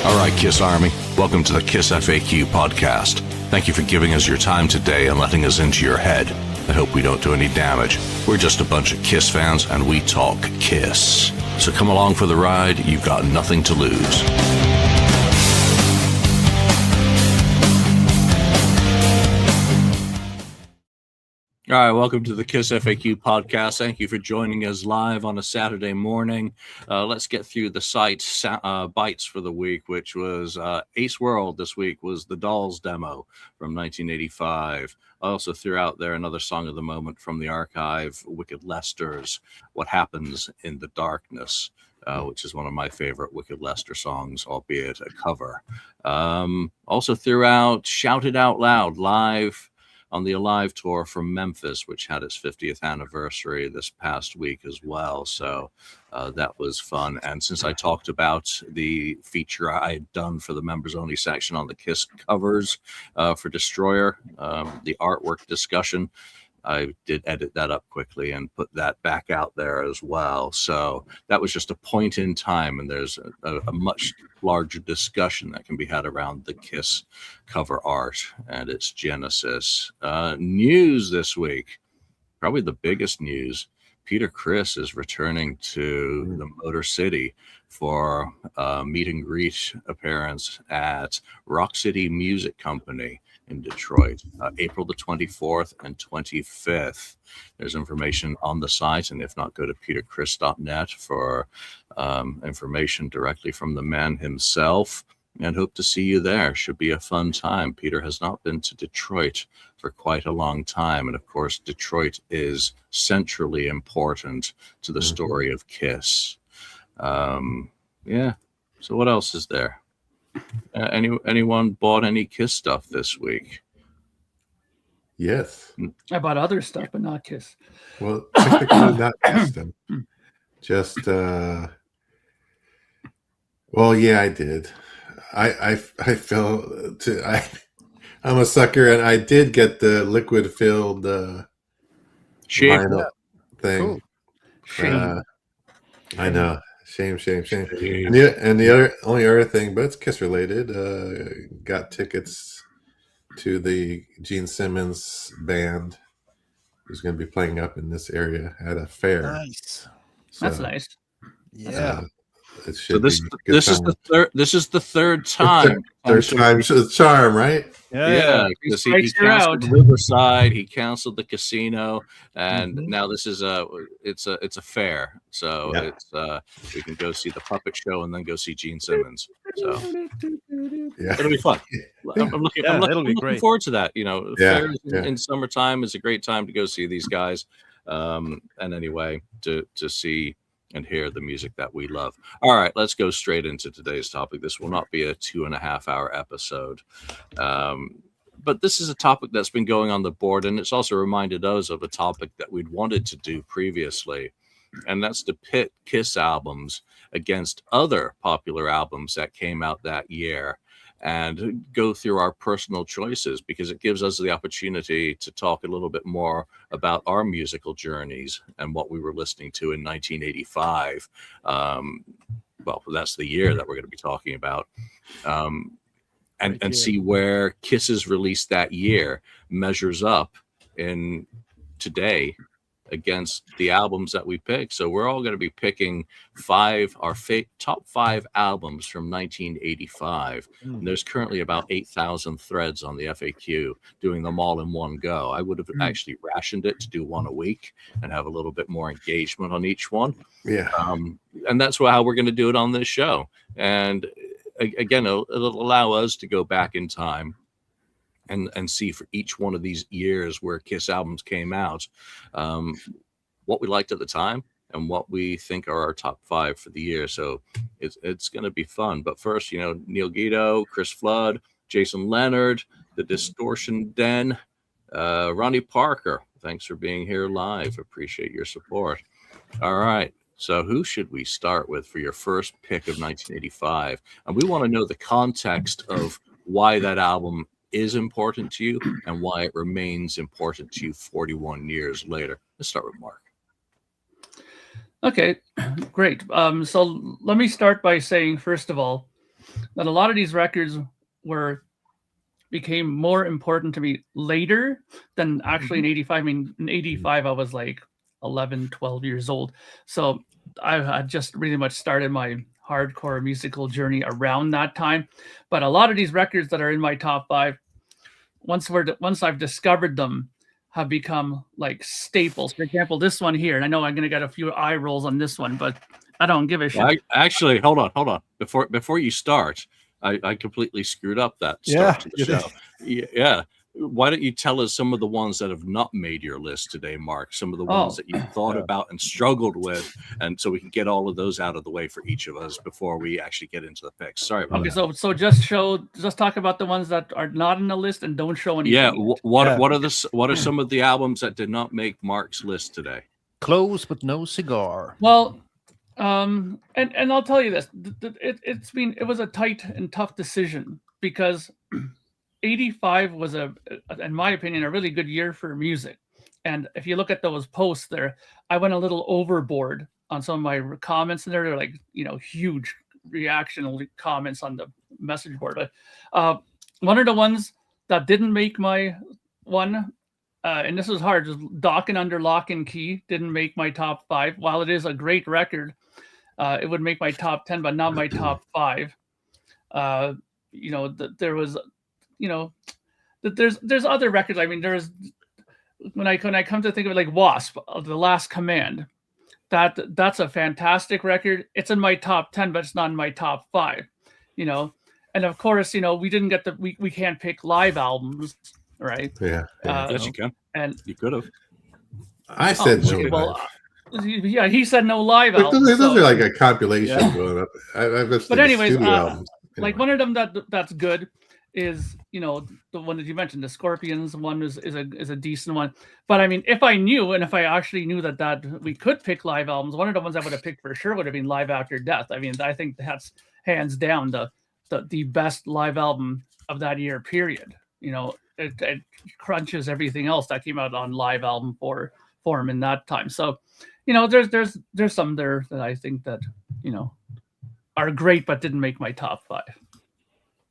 All right, Kiss Army, welcome to the KissFAQ podcast. Thank you for giving us your time today and letting us into your head. I hope we don't do any damage. We're just a bunch of Kiss fans and we talk Kiss. So come along for the ride. You've got nothing to lose. All right, welcome to the KissFAQ podcast. Thank you for joining us live on a Saturday morning. Let's get through the site bites for the week, which was Ace World this week was the Dolls demo from 1985. I also threw out there another song of the moment from the archive, Wicked Lester's What Happens in the Darkness, which is one of my favorite Wicked Lester songs, albeit a cover. Also threw out Shout It Out Loud live on the Alive tour from Memphis, which had its 50th anniversary this past week as well. So that was fun. And since I talked about the feature I had done for the members only section on the Kiss covers for Destroyer, the artwork discussion, I did edit that up quickly and put that back out there as well. So that was just a point in time, and there's a much larger discussion that can be had around the Kiss cover art and its genesis. News this week, probably the biggest news. Peter Criss is returning to the Motor City for a meet and greet appearance at Rock City Music Company in Detroit, April the 24th and 25th. There's information on the site, and if not, go to petercriss.net for information directly from the man himself, and hope to see you there. Should be a fun time. Peter has not been to Detroit for quite a long time, and of course, Detroit is centrally important to the story of Kiss. Yeah, so what else is there? Anyone bought any Kiss stuff this week? Yes. I bought other stuff, but not Kiss. Well, technically not Kiss them. Just, well, yeah, I did. I fell to, I'm a sucker, and I did get the liquid-filled vinyl thing. Cool. Shame. I know. Shame. And the only other thing, but it's Kiss related, got tickets to the Gene Simmons band who's going to be playing up in this area at a fair. Nice. So, that's nice. Yeah. It should this is the third time. Third time to the charm, right? Yeah, because he canceled Riverside, he canceled the casino, and now this is it's a fair, so it's we can go see the puppet show and then go see Gene Simmons. So it'll be fun. I'm looking forward to that. You know, fairs in summertime is a great time to go see these guys, and anyway to see and hear the music that we love. All right, let's go straight into today's topic. This will not be a 2.5-hour episode. But this is a topic that's been going on the board, and it's also reminded us of a topic that we'd wanted to do previously, and that's to pit Kiss albums against other popular albums that came out that year and go through our personal choices, because it gives us the opportunity to talk a little bit more about our musical journeys and what we were listening to in 1985. Well, that's the year that we're going to be talking about. And see where Kiss's release that year measures up in today against the albums that we pick. So we're all going to be picking our top 5 albums from 1985. And there's currently about 8,000 threads on the FAQ, doing them all in one go. I would have actually rationed it to do one a week and have a little bit more engagement on each one. Yeah. And that's how we're going to do it on this show. And again, it'll allow us to go back in time and see for each one of these years where Kiss albums came out, what we liked at the time and what we think are our top 5 for the year. So it's going to be fun. But first, Neil Guido, Chris Flood, Jason Leonard, The Distortion Den, Ronnie Parker. Thanks for being here live. Appreciate your support. All right. So who should we start with for your first pick of 1985? And we want to know the context of why that album is important to you and why it remains important to you 41 years later. Let's start with Mark. Okay, great. So let me start by saying, first of all, that a lot of these records became more important to me later than actually in 85. I mean, in 85, I was like 11, 12 years old. So I had just really much started my hardcore musical journey around that time. But a lot of these records that are in my top 5, once I've discovered them, have become like staples. For example, this one here, and I know I'm going to get a few eye rolls on this one, but I don't give a shit. Well, actually, hold on. Before you start, I completely screwed up that start to the show. Yeah. Why don't you tell us some of the ones that have not made your list today, Mark? Some of the ones that you thought about and struggled with, and so we can get all of those out of the way for each of us before we actually get into the picks. Sorry about that. Okay, so just talk about the ones that are not in the list and don't show anything. Yeah, what are some of the albums that did not make Mark's list today? Close but no cigar. Well, and I'll tell you this: it was a tight and tough decision because 85 was in my opinion, a really good year for music. And if you look at those posts there, I went a little overboard on some of my comments, and they're like, huge reaction comments on the message board. But one of the ones that didn't make my one, and this was hard, just Docking Under Lock and Key didn't make my top 5. While it is a great record, it would make my top 10, but not my top 5. There was, there's other records. I mean, there's when I come to think of it, like Wasp, The Last Command. That's a fantastic record. It's in my top 10, but it's not in my top 5. And of course, we didn't get we can't pick live albums, right? Yeah. Yes, you can. And you could have. I said no. Well, yeah, he said no live albums. Those are like a compilation going up. But anyways, like one of them that's good is the one that you mentioned, the Scorpions one is a decent one. But I mean, if I knew, and if I actually knew that we could pick live albums, one of the ones I would have picked for sure would have been Live After Death. I mean, I think that's hands down the best live album of that year, period. It crunches everything else that came out on live album form in that time. So there's some there that I think that are great but didn't make my top 5.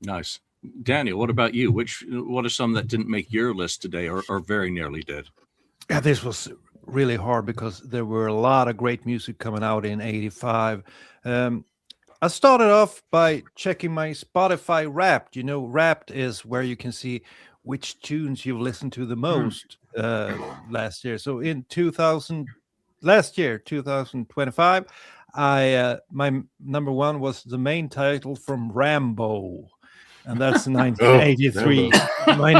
Nice. Daniel, what about you? What are some that didn't make your list today or very nearly did? Yeah, this was really hard because there were a lot of great music coming out in 85. I started off by checking my Spotify Wrapped. Wrapped is where you can see which tunes you've listened to the most last year. So in 2025, my number 1 was the main title from Rambo. And that's 1983. My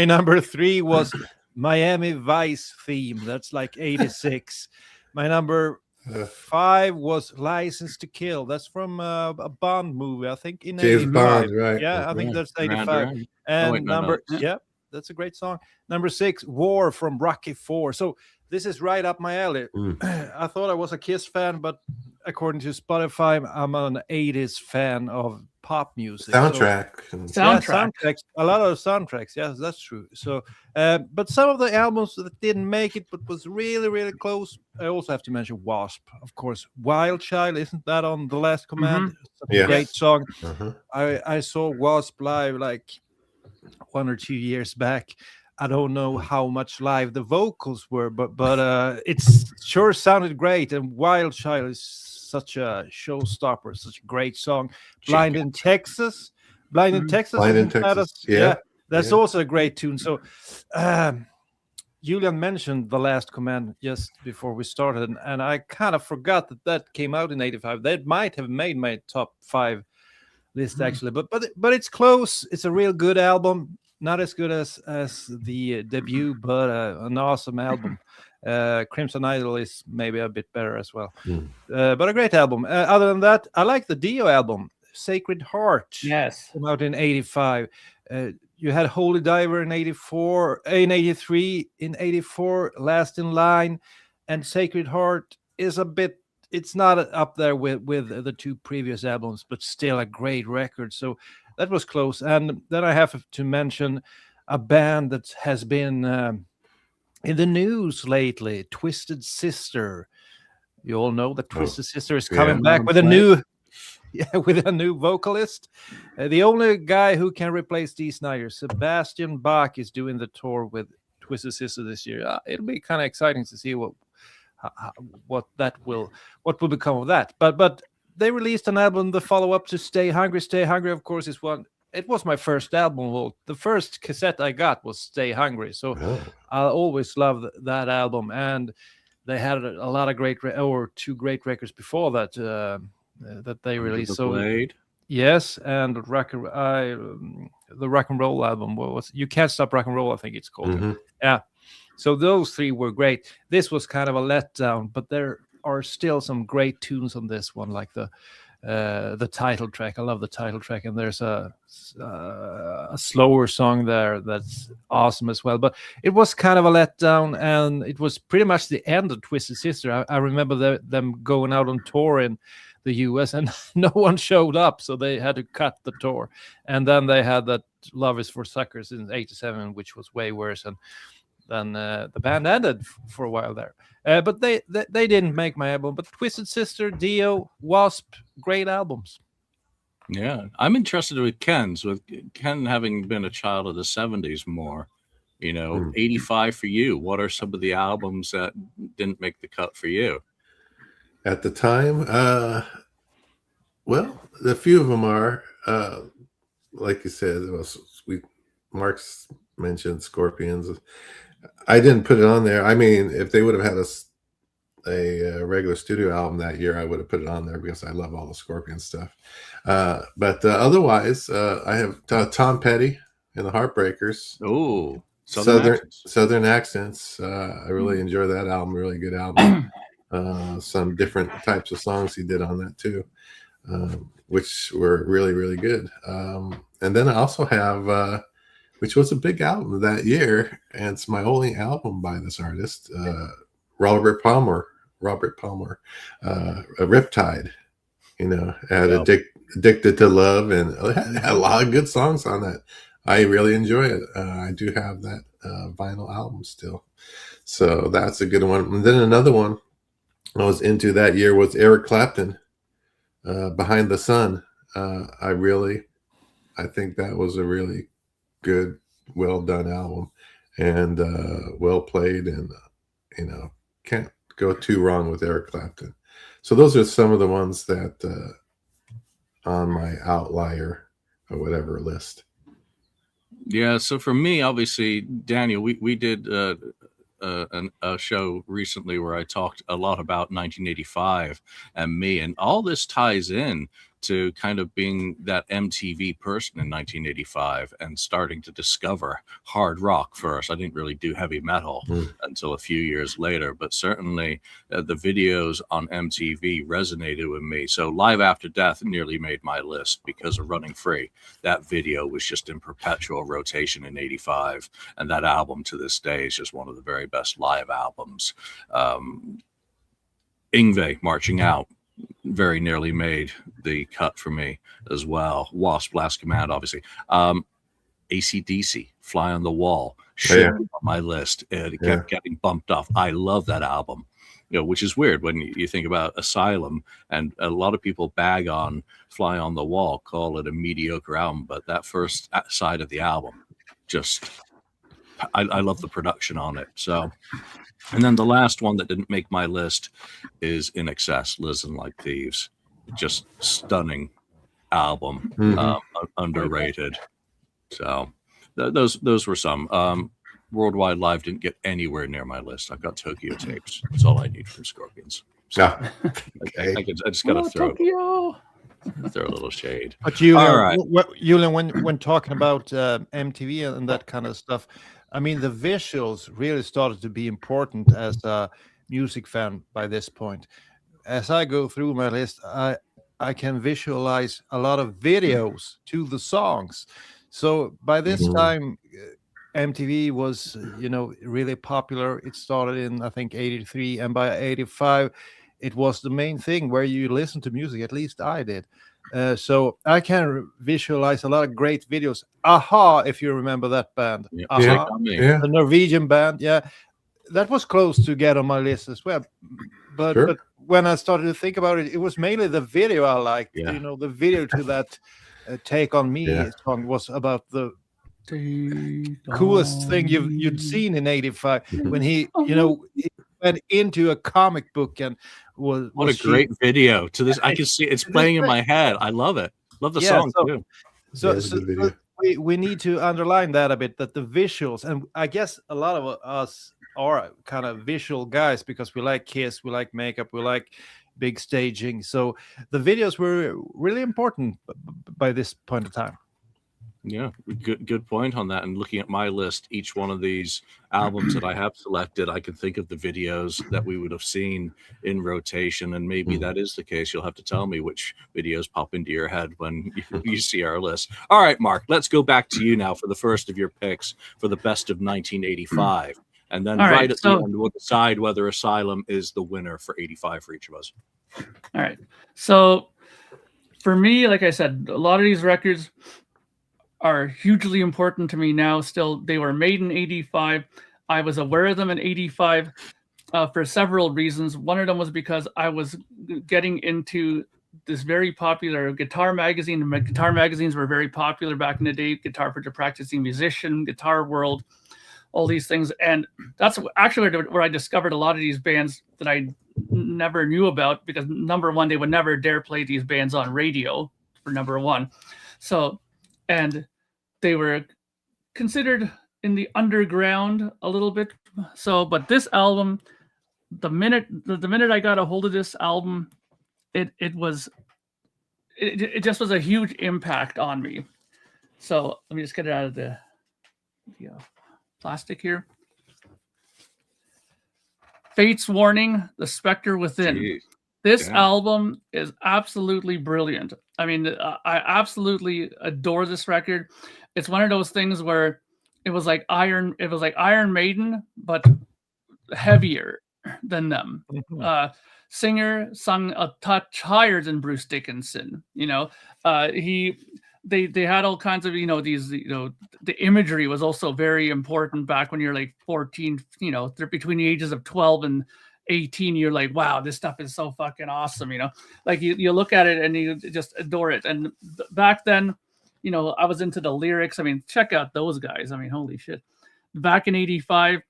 number 3 was Miami Vice theme. That's like 86. My number 5 was License to Kill. That's from a Bond movie, I think, in James 85. Bond, right? Yeah, I think that's 85. Right. And that's a great song. Number 6, War from Rocky 4. So this is right up my alley. I thought I was a Kiss fan, but according to Spotify, I'm an 80s fan of pop music. Soundtracks. Soundtracks. A lot of soundtracks. Yes, that's true. So, but some of the albums that didn't make it, but was really, really close. I also have to mention Wasp, of course. Wild Child, isn't that on The Last Command? Mm-hmm. Yeah. Great song. Uh-huh. I saw Wasp live like 1 or 2 years back. I don't know how much live the vocals were, but it's sure sounded great. And Wild Child is such a showstopper, such a great song. Blind in Texas. Yeah. That's also a great tune. So Julian mentioned The Last Command just before we started, and I kind of forgot that came out in 85. That might have made my top 5 list actually, but it's close. It's a real good album. Not as good as the debut, but an awesome album. Crimson Idol is maybe a bit better as well, but a great album. Other than that, I like the Dio album, Sacred Heart. Yes, came out in 85. You had Holy Diver in 84, in 83, in 84, Last in Line, and Sacred Heart is a bit. It's not up there with the 2 previous albums, but still a great record. So that was close. And then I have to mention a band that has been in the news lately, Twisted Sister. You all know that Twisted Sister is coming back with a Yeah, with a new vocalist. The only guy who can replace Dee Snider, Sebastian Bach, is doing the tour with Twisted Sister this year. It'll be kind of exciting to see what will become of that. But they released an album, the follow-up to Stay Hungry. Stay Hungry, of course, is one. It was my first album. Well, the first cassette I got was Stay Hungry, so I always loved that album. And they had a lot of two great records before that that they released. So Blade. Yes, and the rock and roll album. What was You Can't Stop Rock and Roll? I think it's called. Mm-hmm. Yeah. So those three were great. This was kind of a letdown, but there are still some great tunes on this one, like the title track. I love the title track, and there's a slower song there that's awesome as well. But it was kind of a letdown, and it was pretty much the end of Twisted Sister. I remember them going out on tour in the US, and no one showed up, so they had to cut the tour. And then they had that Love Is for Suckers in '87, which was way worse, and then the band ended for a while there. But they didn't make my album. But Twisted Sister, Dio, Wasp, great albums. Yeah, I'm interested with Ken's. With Ken having been a child of the '70s more, 85 for you. What are some of the albums that didn't make the cut for you? At the time, well, a few of them are, like you said, Mark's mentioned Scorpions. I didn't put it on there. I mean, if they would have had a regular studio album that year, I would have put it on there because I love all the Scorpion stuff. But otherwise, I have Tom Petty and the Heartbreakers. Oh, Southern accents. I really enjoy that album. Really good album. Some different types of songs he did on that too, which were really, really good. And then I also have, which was a big album that year, and it's my only album by this artist, Robert Palmer, Riptide. Addicted to Love, and had a lot of good songs on that. I really enjoy it. I do have that vinyl album still, so that's a good one. And then another one I was into that year was Eric Clapton, Behind the Sun. I think that was a really good, well done album, and well played, and can't go too wrong with Eric Clapton. So those are some of the ones that on my outlier or whatever list. Yeah, so for me, obviously, Daniel, we did a show recently where I talked a lot about 1985 and me, and all this ties in to kind of being that MTV person in 1985 and starting to discover hard rock first. I didn't really do heavy metal until a few years later, but certainly the videos on MTV resonated with me. So Live After Death nearly made my list because of Running Free. That video was just in perpetual rotation in '85, and that album to this day is just one of the very best live albums. Yngwie, Marching Out, very nearly made the cut for me as well. Wasp, Last Command, obviously. AC/DC, Fly on the Wall, on my list. It kept getting bumped off. I love that album, which is weird when you think about Asylum, and a lot of people bag on Fly on the Wall, call it a mediocre album, but that first side of the album, I love the production on it. So. And then the last one that didn't make my list is In Excess, Listen Like Thieves. Just stunning album, underrated. So those were some. Worldwide Live didn't get anywhere near my list. I've got Tokyo Tapes. That's all I need from Scorpions. So Okay. I just got to throw a little shade. But Julian, all right. Julian, when talking about MTV and that kind of stuff, I mean, the visuals really started to be important as a music fan by this point. As I go through my list, I can visualize a lot of videos to the songs. So by this time, MTV was, really popular. It started in, I think, '83, and by '85, it was the main thing where you listen to music. At least I did. So I can visualize a lot of great videos. Aha, if you remember that band. The Norwegian band. Yeah, that was close to get on my list as well. But when I started to think about it, it was mainly the video I liked. Yeah. You know, the video to that "Take on Me" Yeah. song was about the coolest thing you'd seen in '85 when he, you know, he went into a comic book and was What a great video! To this, I can see it's playing in my head. I love it. Love the song too. So, That's a good video. we need to underline that a bit, that the visuals, and I guess a lot of us are kind of visual guys because we like Kiss, we like makeup, we like big staging. So the videos were really important by this point of time. Yeah, good point on that. And looking at my list, each one of these albums that I have selected, I can think of the videos that we would have seen in rotation, and maybe that is the case. You'll have to tell me which videos pop into your head when you see our list. All right, Mark, let's go back to you now for the first of your picks for the best of 1985, and then right at the end we'll decide whether Asylum is the winner for 85 for each of us. All right, so for me, like I said, a lot of these records are hugely important to me now. Still, they were made in '85. I was aware of them in '85 for several reasons. One of them was because I was getting into this very popular guitar magazine. Guitar magazines were very popular back in the day. Guitar for the Practicing Musician, Guitar World, all these things. And that's actually where I discovered a lot of these bands that I never knew about, because number one, they would never dare play these bands on radio, for number one. So, and they were considered in the underground a little bit. So, but this album, the minute I got a hold of this album, it just was a huge impact on me. So let me just get it out of the plastic here. Fate's Warning, The Spectre Within. Jeez. This album is absolutely brilliant. I mean, I absolutely adore this record. It's one of those things where it was like Iron Maiden, but heavier than them. Singer sung a touch higher than Bruce Dickinson. You know, they had all kinds of, the imagery was also very important back when you're like 14, they're between the ages of 12 and 18. You're like, wow, this stuff is so fucking awesome. Like you look at it and you just adore it. And back then, I was into the lyrics. I mean, check out those guys. I mean, holy shit. Back in '85,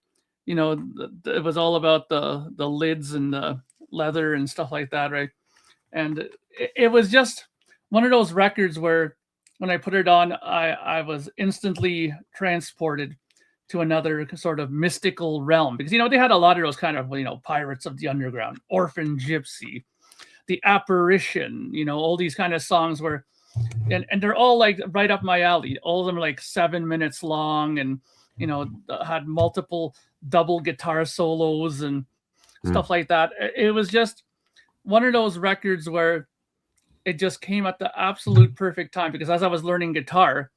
it was all about the lids and the leather and stuff like that, right? And it was just one of those records where when I put it on, I was instantly transported to another sort of mystical realm, because they had a lot of those kind of Pirates of the Underground, Orphan Gypsy, The Apparition, all these kind of songs where, and they're all like right up my alley. All of them are like 7 minutes long, and had multiple double guitar solos and stuff like that. It was just one of those records where it just came at the absolute perfect time, because as I was learning guitar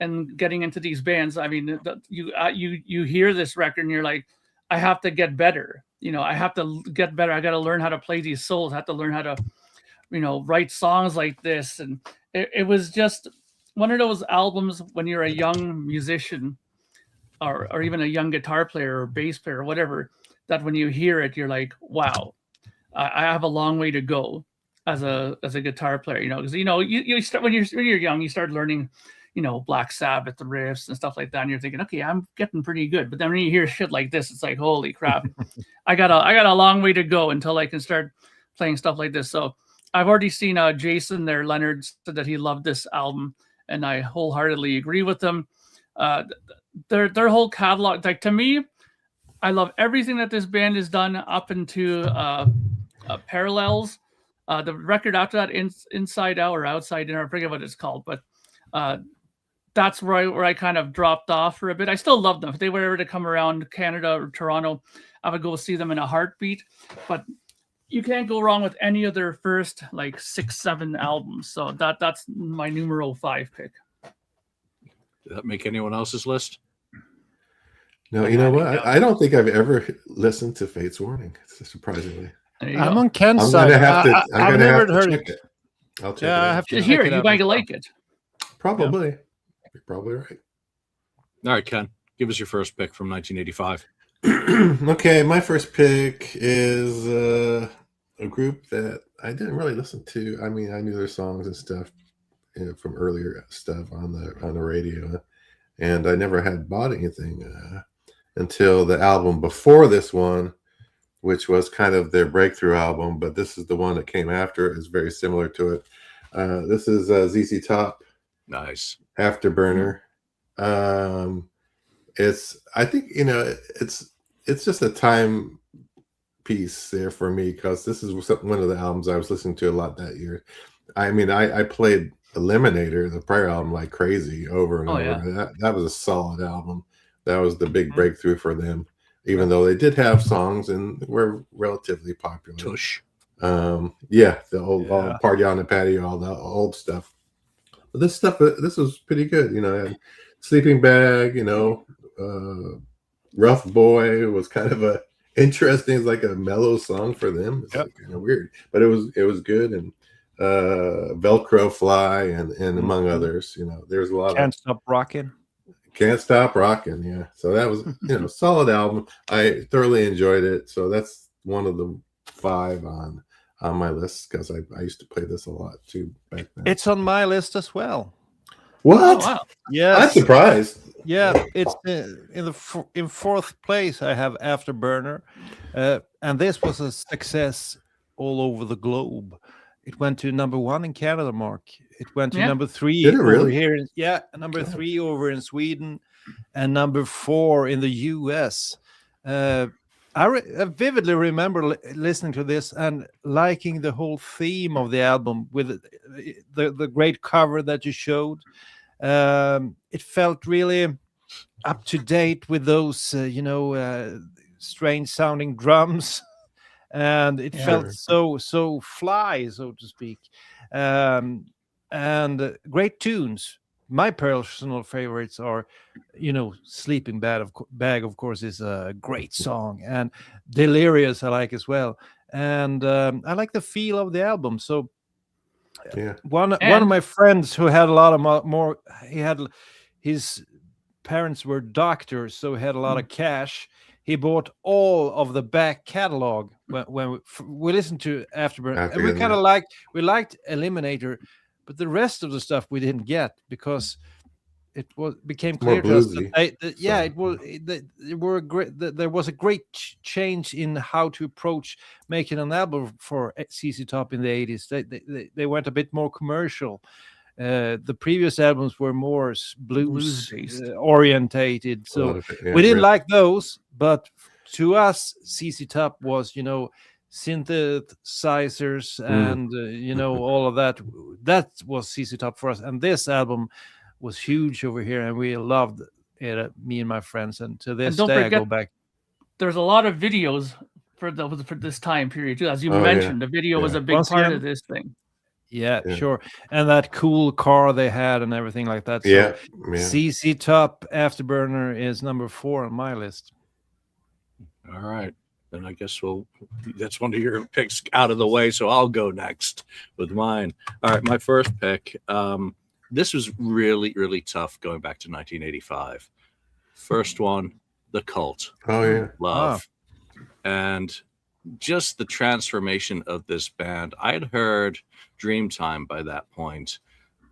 and getting into these bands, I mean, you hear this record and you're like, I have to get better. I have to get better. I got to learn how to play these solos. I have to learn how to, write songs like this. And it was just one of those albums when you're a young musician or even a young guitar player or bass player or whatever, that when you hear it, you're like, wow, I have a long way to go as a guitar player, because you start when you're young, you start learning, Black Sabbath, the riffs and stuff like that, and you're thinking, okay, I'm getting pretty good. But then when you hear shit like this, it's like, holy crap, I got a long way to go until I can start playing stuff like this. So I've already seen Jason there, Leonard, said that he loved this album, and I wholeheartedly agree with him. Their whole catalog, like, to me, I love everything that this band has done up into Parallels. The record after that, Inside Out or Outside In, I forget what it's called, but that's where I kind of dropped off for a bit. I still love them. If they were ever to come around Canada or Toronto, I would go see them in a heartbeat. But you can't go wrong with any of their first like 6-7 albums. So that's my numero 5 pick. Did that make anyone else's list? No, you know what? I don't think I've ever listened to Fate's Warning. It's surprisingly. I'm on Ken's I'm side. gonna have to. I've never heard check it. I'll check it. I out. have to Hear it. You might like it. Probably. You're probably right. All right, Ken, give us your first pick from 1985. Okay, my first pick is a group that I didn't really listen to. I mean, I knew their songs and stuff, from earlier stuff on the radio, and I never had bought anything until the album before this one, which was kind of their breakthrough album. But this is the one that came after it. It's very similar to it. This is ZZ Top. Nice. Afterburner. I think it's just a time piece there for me, because this is one of the albums I was listening to a lot that year. I mean, I played Eliminator, the prior album, like crazy over and over. Yeah. That was a solid album. That was the big breakthrough for them, even though they did have songs and were relatively popular. Tush. The old Party on the Patio, all the old stuff. But this was pretty good. Sleeping Bag, Rough Boy was kind of a interesting, it's like a mellow song for them. It's like kind of weird, but it was good. And Velcro Fly and among others, there's a lot Can't Stop Rocking. Can't Stop Rocking. Yeah. So that was, solid album. I thoroughly enjoyed it. So that's one of the 5 on my list, because I used to play this a lot too back then. It's on my list as well. What? Oh, wow. Yeah, I'm surprised. Yeah, it's in fourth place. I have Afterburner, and this was a success all over the globe. It went to number 1 in Canada, Mark. It went to number 3 Did it really? over here. Number 3 over in Sweden, and number 4 in the US. I vividly remember listening to this and liking the whole theme of the album with the great cover that you showed. It felt really up to date with those, strange sounding drums, and it felt so fly, so to speak, and great tunes. My personal favorites are, Sleeping Bag, of course, is a great song, and Delirious I like as well, and I like the feel of the album. So one of my friends who had a lot of more, his parents were doctors, so he had a lot of cash. He bought all of the back catalog when we listened to Afterburner, and we liked Eliminator, but the rest of the stuff we didn't get, because it became clear to us that there was a great change in how to approach making an album for ZZ Top in the 80s. They went a bit more commercial. The previous albums were more blues orientated, so we didn't like those. But to us, ZZ Top was, synthesizers and all of that. That was ZZ Top for us, and this album was huge over here, and we loved it, me and my friends. And to this day, I go back. There's a lot of videos for this time period too. As you mentioned, the video was a big part of this thing. Yeah, sure. And that cool car they had and everything like that. So ZZ Top Afterburner is number 4 on my list. All right. Then I guess that's one of your picks out of the way, so I'll go next with mine. All right, my first pick. This was really, really tough going back to 1985. First one, The Cult. Oh, yeah. Love. And just the transformation of this band. I had heard Dreamtime by that point,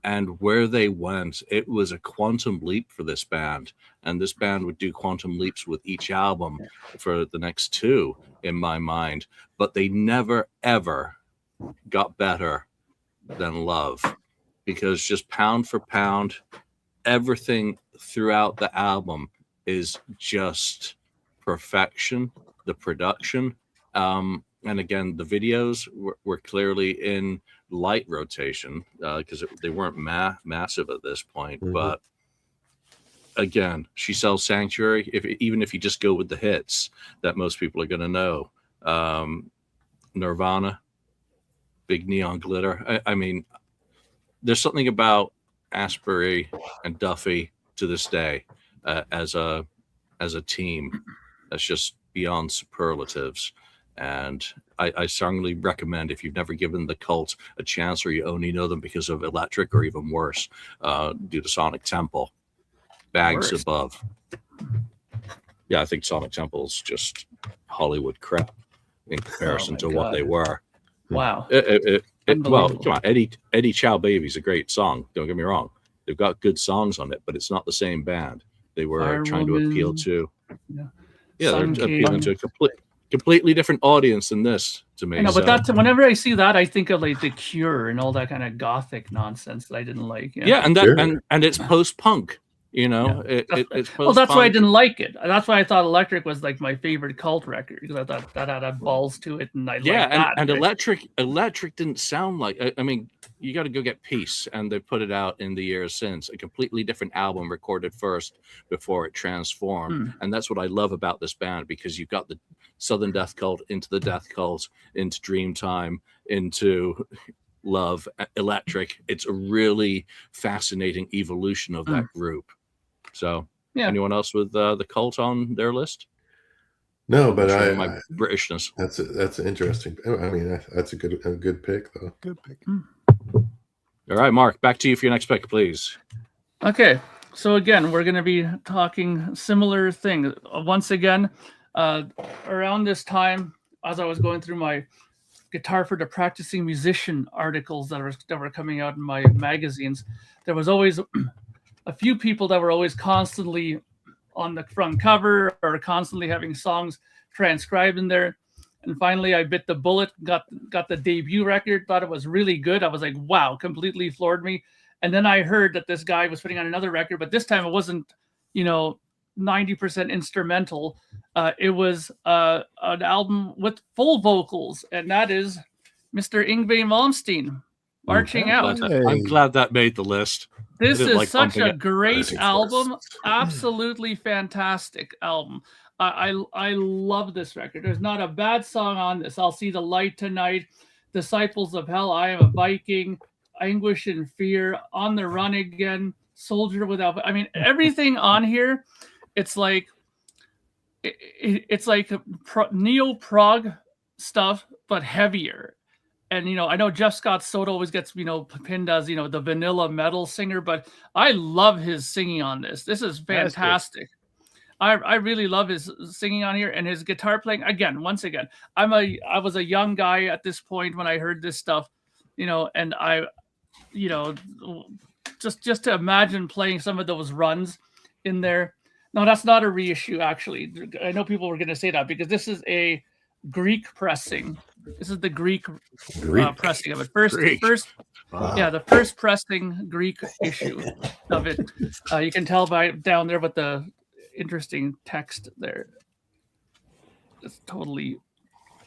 and where they went, it was a quantum leap for this band. And this band would do quantum leaps with each album for the next 2, in my mind. But they never, ever got better than Love, because just pound for pound, everything throughout the album is just perfection. The production, and again, the videos were clearly in light rotation, because they weren't massive at this point. But again, She Sells Sanctuary. Even if you just go with the hits that most people are going to know, Nirvana, Big Neon Glitter. I mean, there's something about Asbury and Duffy to this day as a team that's just beyond superlatives. And I strongly recommend, if you've never given The Cult a chance, or you only know them because of Electric, or even worse, due to Sonic Temple, bags above. Yeah, I think Sonic Temple is just Hollywood crap in comparison to what they were. Wow. Well, Unbelievable. come on, Eddie Chow Baby's a great song. Don't get me wrong; they've got good songs on it, but it's not the same band. They were Fire trying to appeal Woman, to, yeah. they're Sun appealing King. to a completely different audience than this. To me, I know, but so. that's whenever I see that, I think of like The Cure and all that kind of gothic nonsense that I didn't like. Yeah, and that Sure. and it's post-punk. You know, Yeah. it's Well, that's why I post-punk. didn't like it. That's why I thought Electric was like my favorite cult record, because I thought that had a balls to it, and I Yeah, liked that. and right? Electric didn't sound like. I mean, you got to go get Peace, and they put it out in the years since. A completely different album recorded first before it transformed, and that's what I love about this band, because you've got the Southern Death Cult into the Death Cult into Dreamtime into Love, Electric. It's a really fascinating evolution of that group. So, Yeah. anyone else with the Cult on their list? No, but Showing my Britishness. That's interesting. I mean, that's a good pick, though. Good pick. All right, Mark, back to you for your next pick, please. Okay, so again, we're going to be talking similar things. Once again, around this time, as I was going through my Guitar for the Practicing Musician articles that were coming out in my magazines, there was always a few people that were always constantly on the front cover or constantly having songs transcribed in there. And finally, I bit the bullet, got the debut record, thought it was really good. I was like, wow, completely floored me. And then I heard that this guy was putting on another record, but this time it wasn't, 90% instrumental. It was an album with full vocals, and that is Mr. Yngwie Malmsteen, Marching Out. I'm glad that made the list. This is like such a it. great album. Absolutely fantastic album. I love this record. There's not a bad song on this. I'll See the Light Tonight, Disciples of Hell, I Am a Viking, Anguish and Fear, On the Run Again, Soldier Without. I mean, everything on here, it's like neo-prog stuff, but heavier. And I know Jeff Scott Soto always gets pinned as the vanilla metal singer, but I love his singing on this. This is fantastic. I really love his singing on here, and his guitar playing. Once again, I was a young guy at this point when I heard this stuff, and I, just to imagine playing some of those runs in there. No, that's not a reissue, actually. I know people were going to say that because this is a Greek pressing. This is the Greek. Pressing of it. The first pressing Greek issue of it. You can tell by down there with the interesting text there. It's totally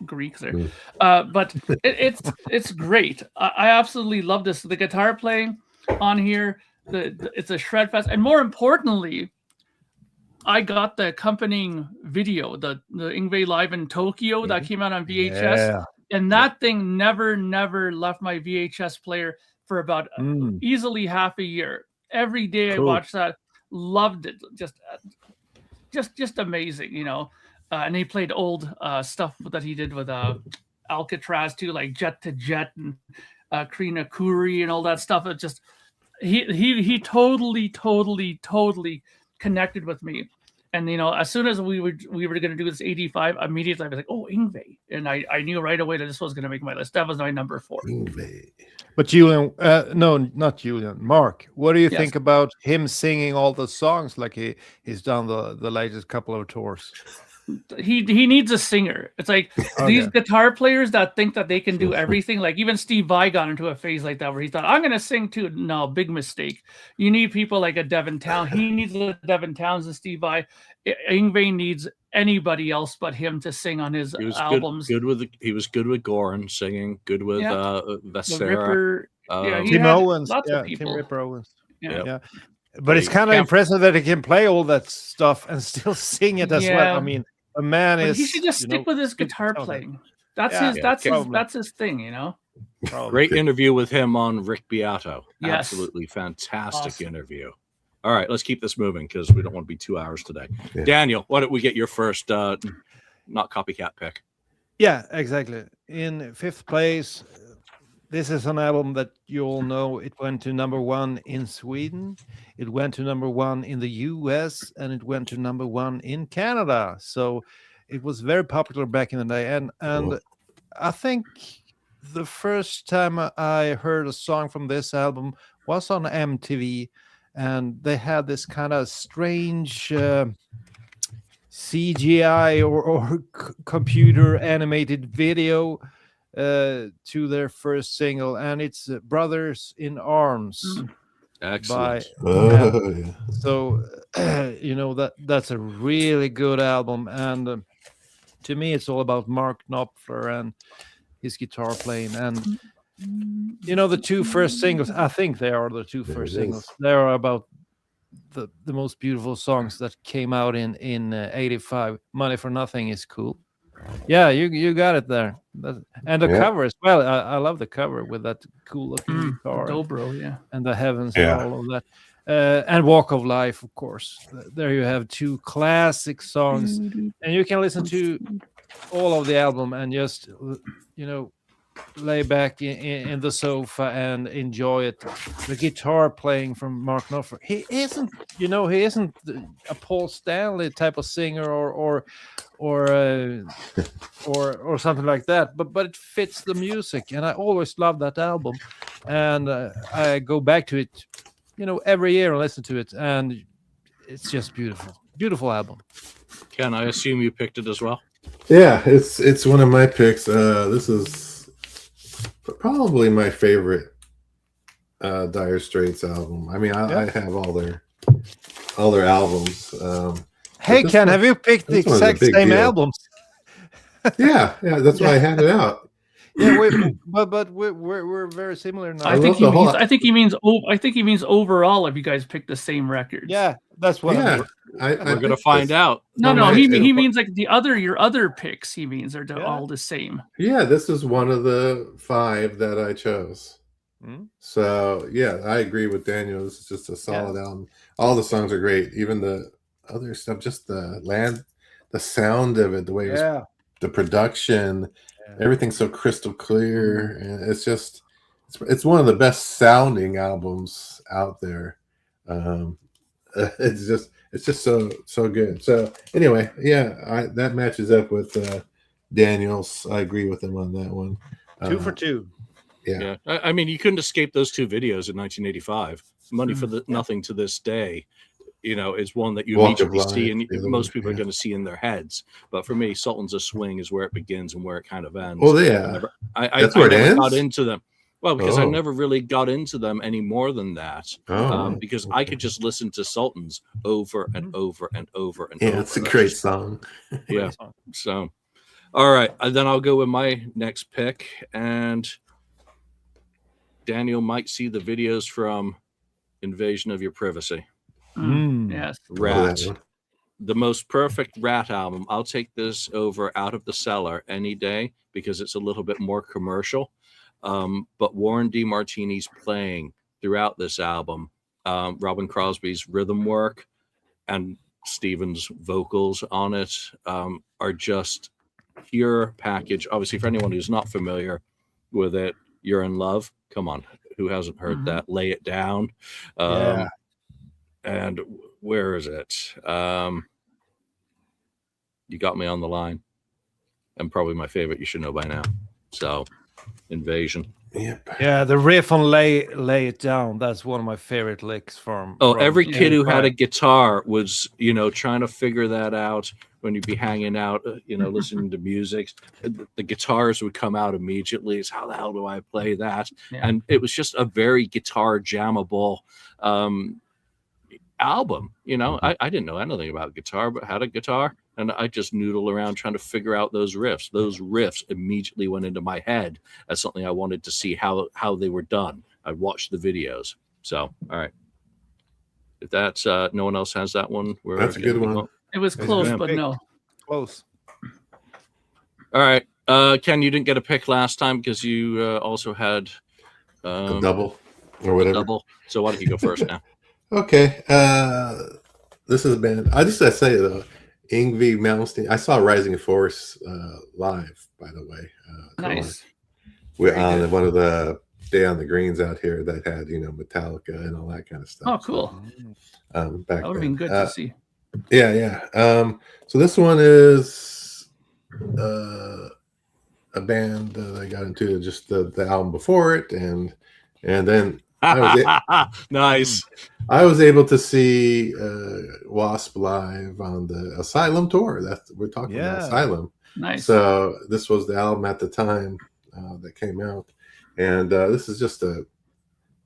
Greek there, but it's great. I absolutely love this. The guitar playing on here. It's a shred fest, and more importantly, I got the accompanying video, the Yngwie Live in Tokyo that came out on VHS, and that thing never left my VHS player for about easily half a year. Every day I watched that, loved it, just amazing, And he played old stuff that he did with Alcatraz too, like Jet to Jet and Krina Kuri and all that stuff. It just he totally connected with me. And as soon as we were going to do this 85, immediately I was like, oh, Yngwie, and I knew right away that this was going to make my list. That was my number 4. Yngwie. But Julian, no, not Julian, Mark, what do you think about him singing all the songs like he's done the latest couple of tours? He needs a singer. It's like these guitar players that think that they can do everything. Like even Steve Vai got into a phase like that where he thought, I'm going to sing too. No, big mistake. You need people like a Devin Townsend. He needs a Devin Townsend, Steve Vai. Yngwie needs anybody else but him to sing on his albums. He was good with Goran singing. Good with Vessera. Tim Owens. Lots of people. Tim Ripper Owens. Yeah. But it's kind of impressive that he can play all that stuff and still sing it as well. I mean, a man is. He should just stick with his guitar playing. That's his thing, Great interview with him on Rick Beato. Yes. Absolutely fantastic interview. All right, let's keep this moving because we don't want to be 2 hours today. Yeah. Daniel, why don't we get your first not copycat pick? Yeah, exactly. In 5th place, this is an album that you all know. It went to number 1 in Sweden. It went to number 1 in the US, and it went to number 1 in Canada. So it was very popular back in the day. And I think the first time I heard a song from this album was on MTV, and they had this kind of strange CGI or computer animated video to their first single, and it's Brothers in Arms. Excellent. Oh, yeah. So that's a really good album, and to me it's all about Mark Knopfler and his guitar playing. And the two first singles, I think they are the two There first it singles, is. they are about the most beautiful songs that came out in 85. Money for Nothing is cool. Yeah, you got it there. And the Yeah. cover as well. I love the cover with that cool looking guitar Dobro, yeah. and the heavens Yeah. and all of that. And Walk of Life, of course. There you have two classic songs, and you can listen to all of the album and just lay back in the sofa and enjoy it. The guitar playing from Mark Knopfler. He isn't a Paul Stanley type of singer or something like that, but it fits the music, and I always love that album, and I go back to it every year and listen to it, and it's just beautiful album. Ken, I assume you picked it as well. Yeah, it's one of my picks. This is probably my favorite Dire Straits album. I mean, I have all their albums. Hey this Ken, one- have you picked the this one's a exact big same deal. albums? Yeah, that's why I had it out. Yeah, but we're very similar now. I think love the whole- I think he means overall. If you guys pick the same records. Yeah, that's what I Yeah, mean. We're gonna find out. No, No, he it'll- means like your other picks. He means are all the same. Yeah, this is one of the 5 that I chose. Hmm? So yeah, I agree with Daniel. This is just a solid album. All the songs are great. Even the other stuff, just the sound of it, the way it was, the production, everything's so crystal clear, and it's one of the best sounding albums out there. It's just so good. So anyway, yeah, that matches up with Daniel's. I agree with him on that one. 2 for 2. Yeah. I mean, you couldn't escape those two videos in 1985. Money for Nothing to this day, is one that you Walk of immediately see, and Life, the other most one, people are yeah. going to see in their heads. But for me, Sultans of Swing is where it begins and where it kind of ends. Well, yeah. I where it never ends? got into them. Well, because I Oh. never really got into them any more than that. Oh, Because I could just listen to Sultans over and over and over and yeah, over. it's a great song. Yeah. So, all right. Then I'll go with my next pick. And Daniel might see the videos from Invasion of Your Privacy. Yes. Rat. The most perfect Rat album. I'll take this over Out of the Cellar any day because it's a little bit more commercial. But Warren DeMartini's playing throughout this album, Robin Crosby's rhythm work and Stephen's vocals on it are just pure package. Obviously, for anyone who's not familiar with it, You're in Love. Come on, who hasn't heard that? Lay It Down. And where is it? You Got Me on the Line. And probably my favorite, You Should Know by Now. So, Invasion. Yep. Yeah, the riff on Lay It Down, that's one of my favorite licks from Every kid who had a 85. guitar was, trying to figure that out when you'd be hanging out, listening to music. The guitars would come out immediately. It's how the hell do I play that? Yeah. And it was just a very guitar jammable album. I didn't know anything about guitar, but had a guitar, and I just noodle around trying to figure out those riffs. Those riffs immediately went into my head as something I wanted to see how they were done. I watched the videos. So, all right. If that's no one else has that one, That's a good one. It was close, good but pick. no. Close. All right. Ken, you didn't get a pick last time because you also had A double or a whatever. double. So why don't you go first now? Okay. This has been. I just gotta say though, Yngwie Malmsteen. I saw Rising Force live, by the way. Nice. We're on one of the Day on the Greens out here that had Metallica and all that kind of stuff. Oh, cool. Back That would have been good to see. Yeah. So this one is a band that I got into, just the album before it, and then Nice. I was able to see Wasp live on the Asylum tour. We're talking about Asylum. Nice. So this was the album at the time that came out, and this is just a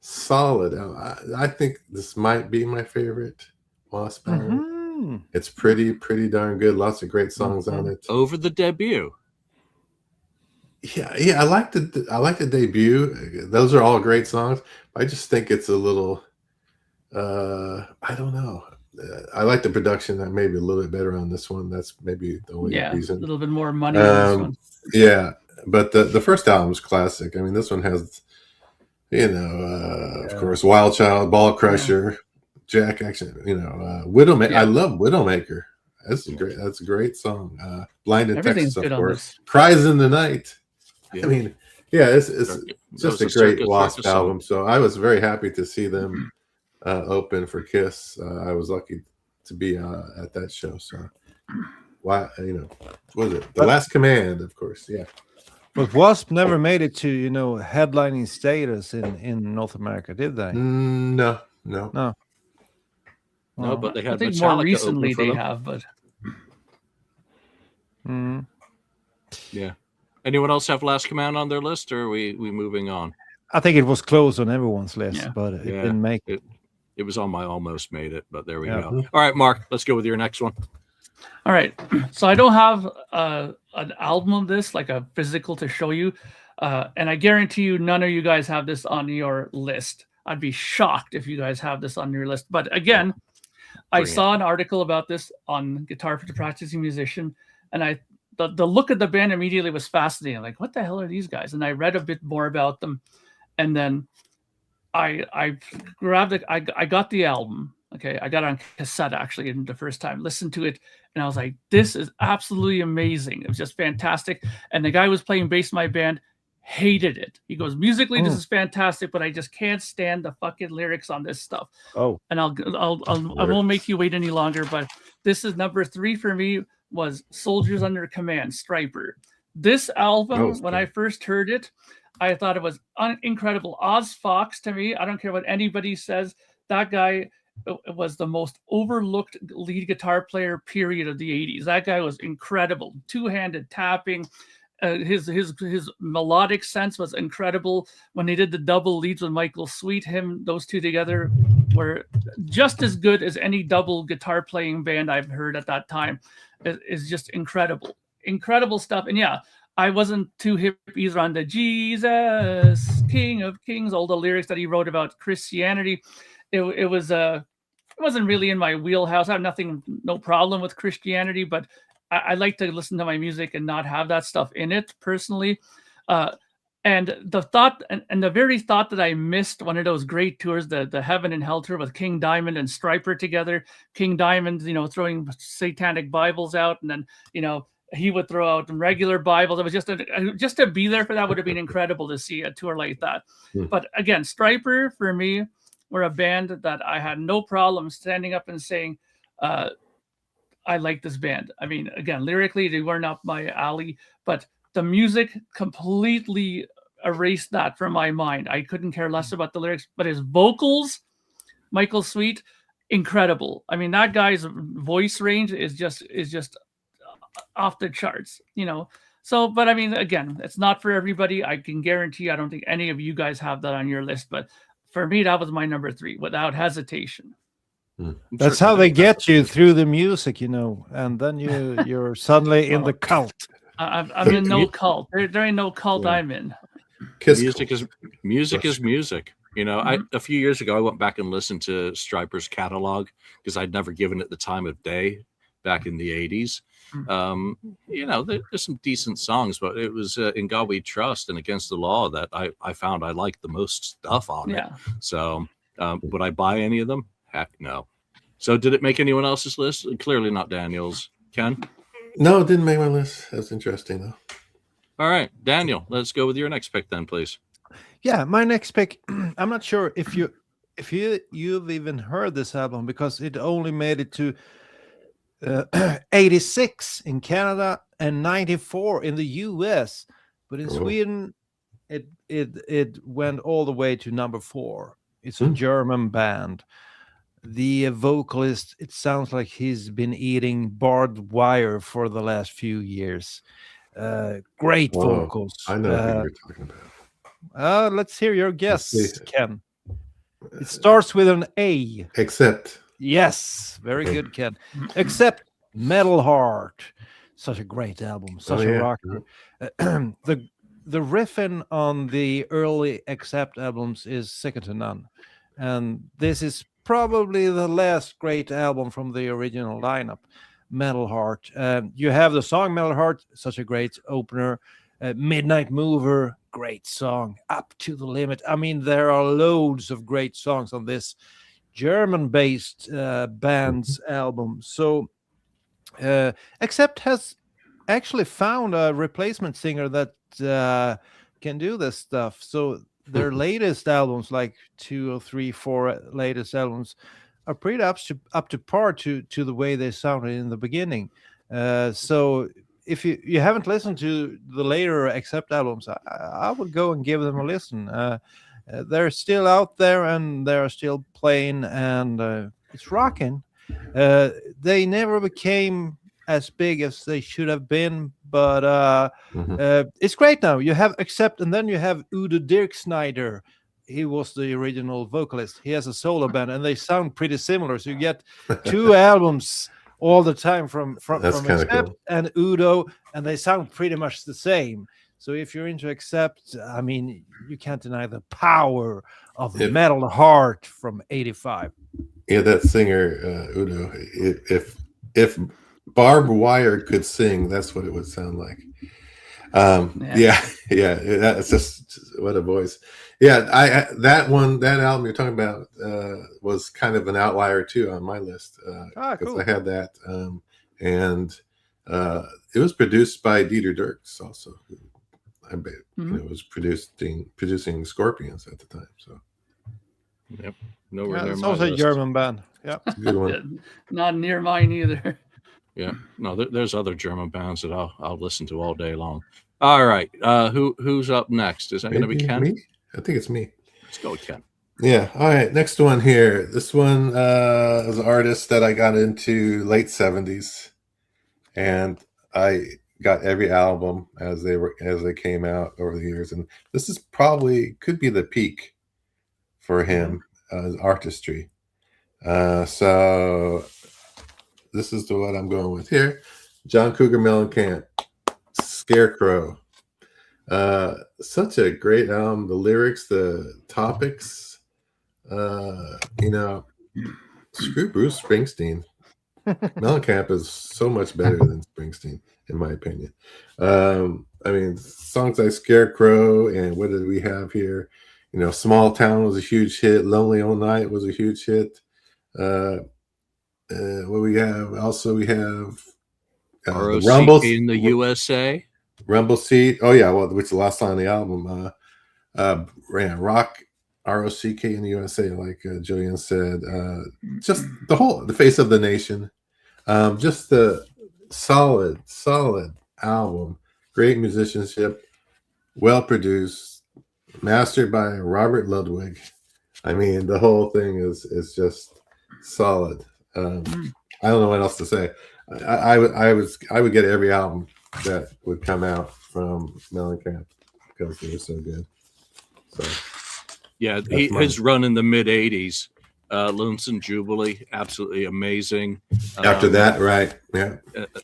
solid album. I think this might be my favorite Wasp album. It's pretty darn good. Lots of great songs on it. Over the debut. Yeah, I like the debut. Those are all great songs. I just think it's a little. I don't know. I like the production that maybe a little bit better on this one. That's maybe the only reason. A little bit more money on this one. Yeah, but the first album's classic. I mean, this one has, of course, Wild Child, Ball Crusher, Jack Action. Widowmaker. I love Widowmaker. That's a great song. Blinded Texas, of course. Cries in the Night. Yeah. I mean, it's just a great Wasp album. So I was very happy to see them open for Kiss. I was lucky to be at that show. So, what was it? The Last Command, of course. Yeah. But Wasp never made it to headlining status in North America, did they? No. No, but they had. I think Metallica more recently they have, but. Yeah. Anyone else have Last Command on their list, or are we moving on? I think it was close on everyone's list, but it didn't make it. It was on my almost made it, but there we go. All right, Mark, let's go with your next one. All right. So I don't have an album of this, like a physical to show you. And I guarantee you none of you guys have this on your list. I'd be shocked if you guys have this on your list. But again, I saw an article about this on Guitar for the Practicing Musician, and the look of the band immediately was fascinating. Like, what the hell are these guys? And I read a bit more about them, and then I grabbed it. I got the album. Okay, I got it on cassette actually the first time. Listened to it, and I was like, "This is absolutely amazing." It was just fantastic. And the guy who was playing bass in my band hated it. He goes, "Musically, this is fantastic, but I just can't stand the fucking lyrics on this stuff." Oh, and I won't make you wait any longer. But this is number 3 for me. Was Soldiers Under Command, Stryper. This album, when I first heard it, I thought it was incredible. Oz Fox, to me, I don't care what anybody says, that guy was the most overlooked lead guitar player, period, of the 80s. That guy was incredible. Two-handed tapping. His melodic sense was incredible. When they did the double leads with Michael Sweet, those two together were just as good as any double guitar playing band I've heard at that time. It's just incredible stuff. And yeah, I wasn't too hip either on the Jesus, King of Kings, all the lyrics that he wrote about Christianity. It wasn't really in my wheelhouse. I have no problem with Christianity, but I like to listen to my music and not have that stuff in it personally. And the thought, and the very thought that I missed one of those great tours, the Heaven and Hell tour with King Diamond and Stryper together. King Diamond, throwing satanic Bibles out, and then he would throw out regular Bibles. It was just to be there for that would have been incredible to see a tour like that. But again, Stryper for me were a band that I had no problem standing up and saying, I like this band. I mean, again, lyrically, they weren't up my alley, but the music completely erased that from my mind. I couldn't care less about the lyrics, but his vocals, Michael Sweet, incredible. I mean, that guy's voice range is just off the charts, So, but I mean, again, it's not for everybody. I can guarantee I don't think any of you guys have that on your list, but for me, that was my number 3 without hesitation. That's how they get you through the music, and then you're suddenly in the cult. I'm in no cult. There ain't no cult I'm in. Music is music. A few years ago, I went back and listened to Stryper's catalog because I'd never given it the time of day back in the 80s. There's some decent songs, but it was In God We Trust and Against the Law that I found I liked the most stuff on it. So would I buy any of them? Heck no. So did it make anyone else's list? Clearly not Daniel's. Ken? No, it didn't make my list. That's interesting, though. All right, Daniel, let's go with your next pick then, please. Yeah, my next pick. I'm not sure if you've even heard this album because it only made it to 86 in Canada and 94 in the US. but in Oh. Sweden, it went all the way to number 4. It's a Hmm. German band. The vocalist, it sounds like he's been eating barbed wire for the last few years. Great Oh, vocals. I know who you're talking about. Let's hear your Let's guess, see. Ken. It starts with an A. Except. Yes, very Okay. good, Ken. Except Metal Heart. Such a great album, such a yeah. rocker. The riffing on the early Accept albums is second to none. And this is probably the last great album from the original lineup, Metal Heart. You have the song Metal Heart, such a great opener. Midnight Mover, great song. Up to the Limit. I mean, there are loads of great songs on this German-based band's album. So Accept has actually found a replacement singer that can do this stuff. So their latest albums, like 2 or 3, 4 latest albums, are pretty up to par to the way they sounded in the beginning. So if you haven't listened to the later Accept albums, I would go and give them a listen. They're still out there and they're still playing, and it's rocking. They never became as big as they should have been, but it's great now. You have Accept, and then you have Udo Dirksnyder. He was the original vocalist. He has a solo band, and they sound pretty similar. So you get 2 albums all the time from Accept cool. and Udo, and they sound pretty much the same. So if you're into Accept, I mean, you can't deny the power of Metal Heart from '85. Yeah, that singer Udo. If barbed wire could sing, that's what it would sound like. Yeah. That's just what a voice. Yeah, that album you're talking about was kind of an outlier too on my list because cool. I had that, and it was produced by Dieter Dierks also. I bet it was producing Scorpions at the time. So, yep, nowhere near it's my also list. a German band. Yeah, good one. Not near mine either. Yeah, no, there's other German bands that I'll listen to all day long. All right, who's up next? Is that going to be Ken? Me? I think it's me. Let's go with Ken. Yeah. All right. Next one here. This one is an artist that I got into late 70s, and I got every album as they came out over the years. And this is could be the peak for him as artistry. So this is what I'm going with here. John Cougar Mellencamp, Scarecrow. Such a great album. The lyrics, the topics. Screw Bruce Springsteen. Mellencamp is so much better than Springsteen, in my opinion. I mean, songs like Scarecrow and what did we have here? Small Town was a huge hit. Lonely All Night was a huge hit. What we have? Also, we have ROC Rumble in the USA. Rumble Seat. Oh yeah, well, which is the last song on the album. Rock ROCK in the USA, like Jillian said. Just the face of the nation. Just the solid album. Great musicianship, well produced, mastered by Robert Ludwig. I mean, the whole thing is just solid. I don't know what else to say. I would get every album that would come out from Mellencamp because they were so good. So yeah, his run in the mid '80s, Lonesome Jubilee, absolutely amazing. After that, right? Yeah.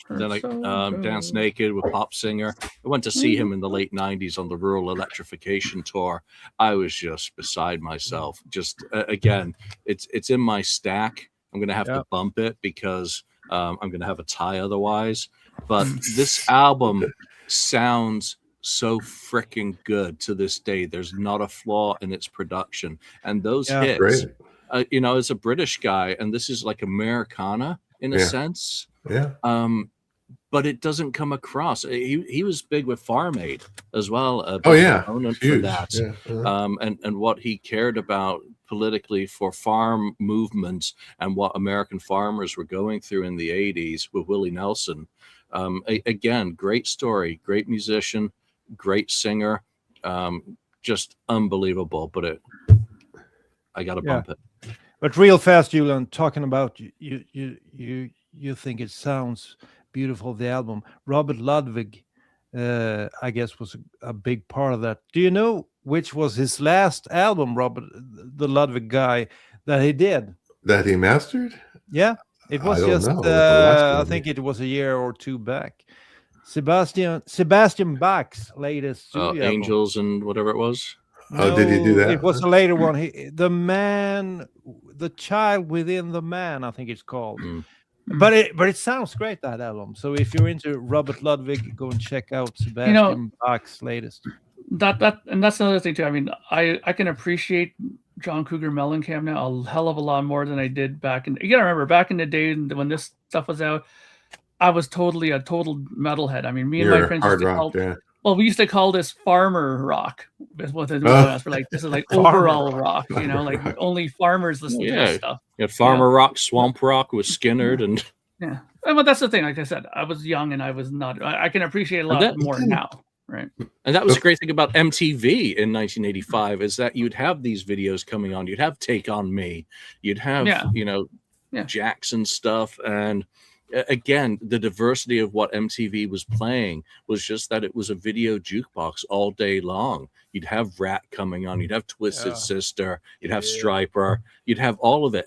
Then I Dance Naked with Pop Singer. I went to see him in the late '90s on the Rural Electrification Tour. I was just beside myself. Just again, it's in my stack. I'm gonna have to bump it because I'm gonna have a tie otherwise. But this album sounds so freaking good to this day. There's not a flaw in its production, and those hits. As a British guy, and this is like Americana in a sense. Yeah. But it doesn't come across. He was big with Farm Aid as well. Huge. For that. Yeah. And what he cared about politically for farm movements and what American farmers were going through in the 80s with Willie Nelson. Again, great story, great musician, great singer, just unbelievable. But I got to bump it. But real fast, Julian, talking about you think it sounds beautiful, the album. Robert Ludwig, I guess, was a big part of that. Do you know which was his last album, Robert, the Ludwig guy, that he did? That he mastered? Yeah, it was I don't just, know what the last I one think is. it was a year or two back. Sebastian Bach's latest studio album. Angels and whatever it was. Oh, did he do that? It was a later one. The child within the man, I think it's called. But it sounds great, that album. So if you're into Robert Ludwig, go and check out Sebastian Bach's latest. And that's another thing too. I mean, I can appreciate John Cougar Mellencamp now a hell of a lot more than I did back in. You gotta remember back in the day when this stuff was out, I was totally a total metalhead. I mean, me and my friends used to call. Yeah. Well, we used to call this farmer rock. With us, we're like, this is like overall rock, like only farmers listen to this stuff. You had farmer rock, swamp rock with Skinnerd, and yeah. But that's the thing. Like I said, I was young and I was not. I can appreciate a lot more now, right? And that was the great thing about MTV in 1985 is that you'd have these videos coming on. You'd have Take on Me. You'd have Jackson stuff, and again, the diversity of what MTV was playing was just that it was a video jukebox all day long. You'd have Rat coming on, you'd have Twisted Sister, you'd have Striper, you'd have all of it,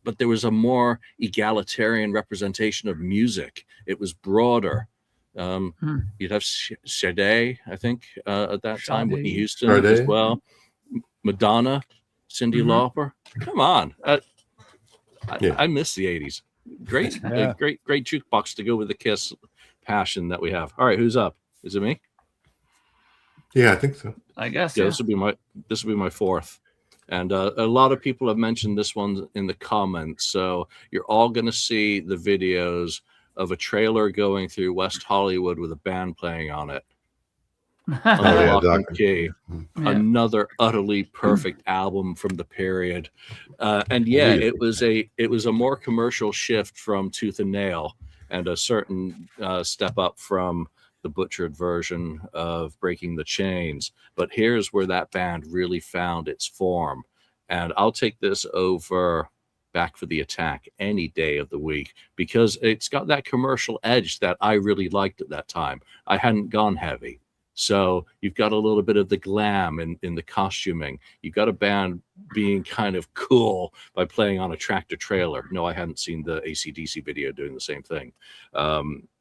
but there was a more egalitarian representation of music. It was broader. You'd have Sade, I think, at that time, Whitney Houston as well, Madonna, Cyndi Lauper. Come on, I miss the 80s. Great jukebox to go with the Kiss passion that we have. All right, who's up? Is it me? Yeah, I think so. I guess. Yeah, this will be my fourth. And a lot of people have mentioned this one in the comments. So you're all going to see the videos of a trailer going through West Hollywood with a band playing on it. Another utterly perfect album from the period, and it was a more commercial shift from Tooth and Nail, and a certain step up from the butchered version of Breaking the Chains. But here's where that band really found its form, and I'll take this over Back for the Attack any day of the week because it's got that commercial edge that I really liked at that time. I hadn't gone heavy. So you've got a little bit of the glam in the costuming. You've got a band being kind of cool by playing on a tractor trailer. No, I hadn't seen the AC/DC video doing the same thing.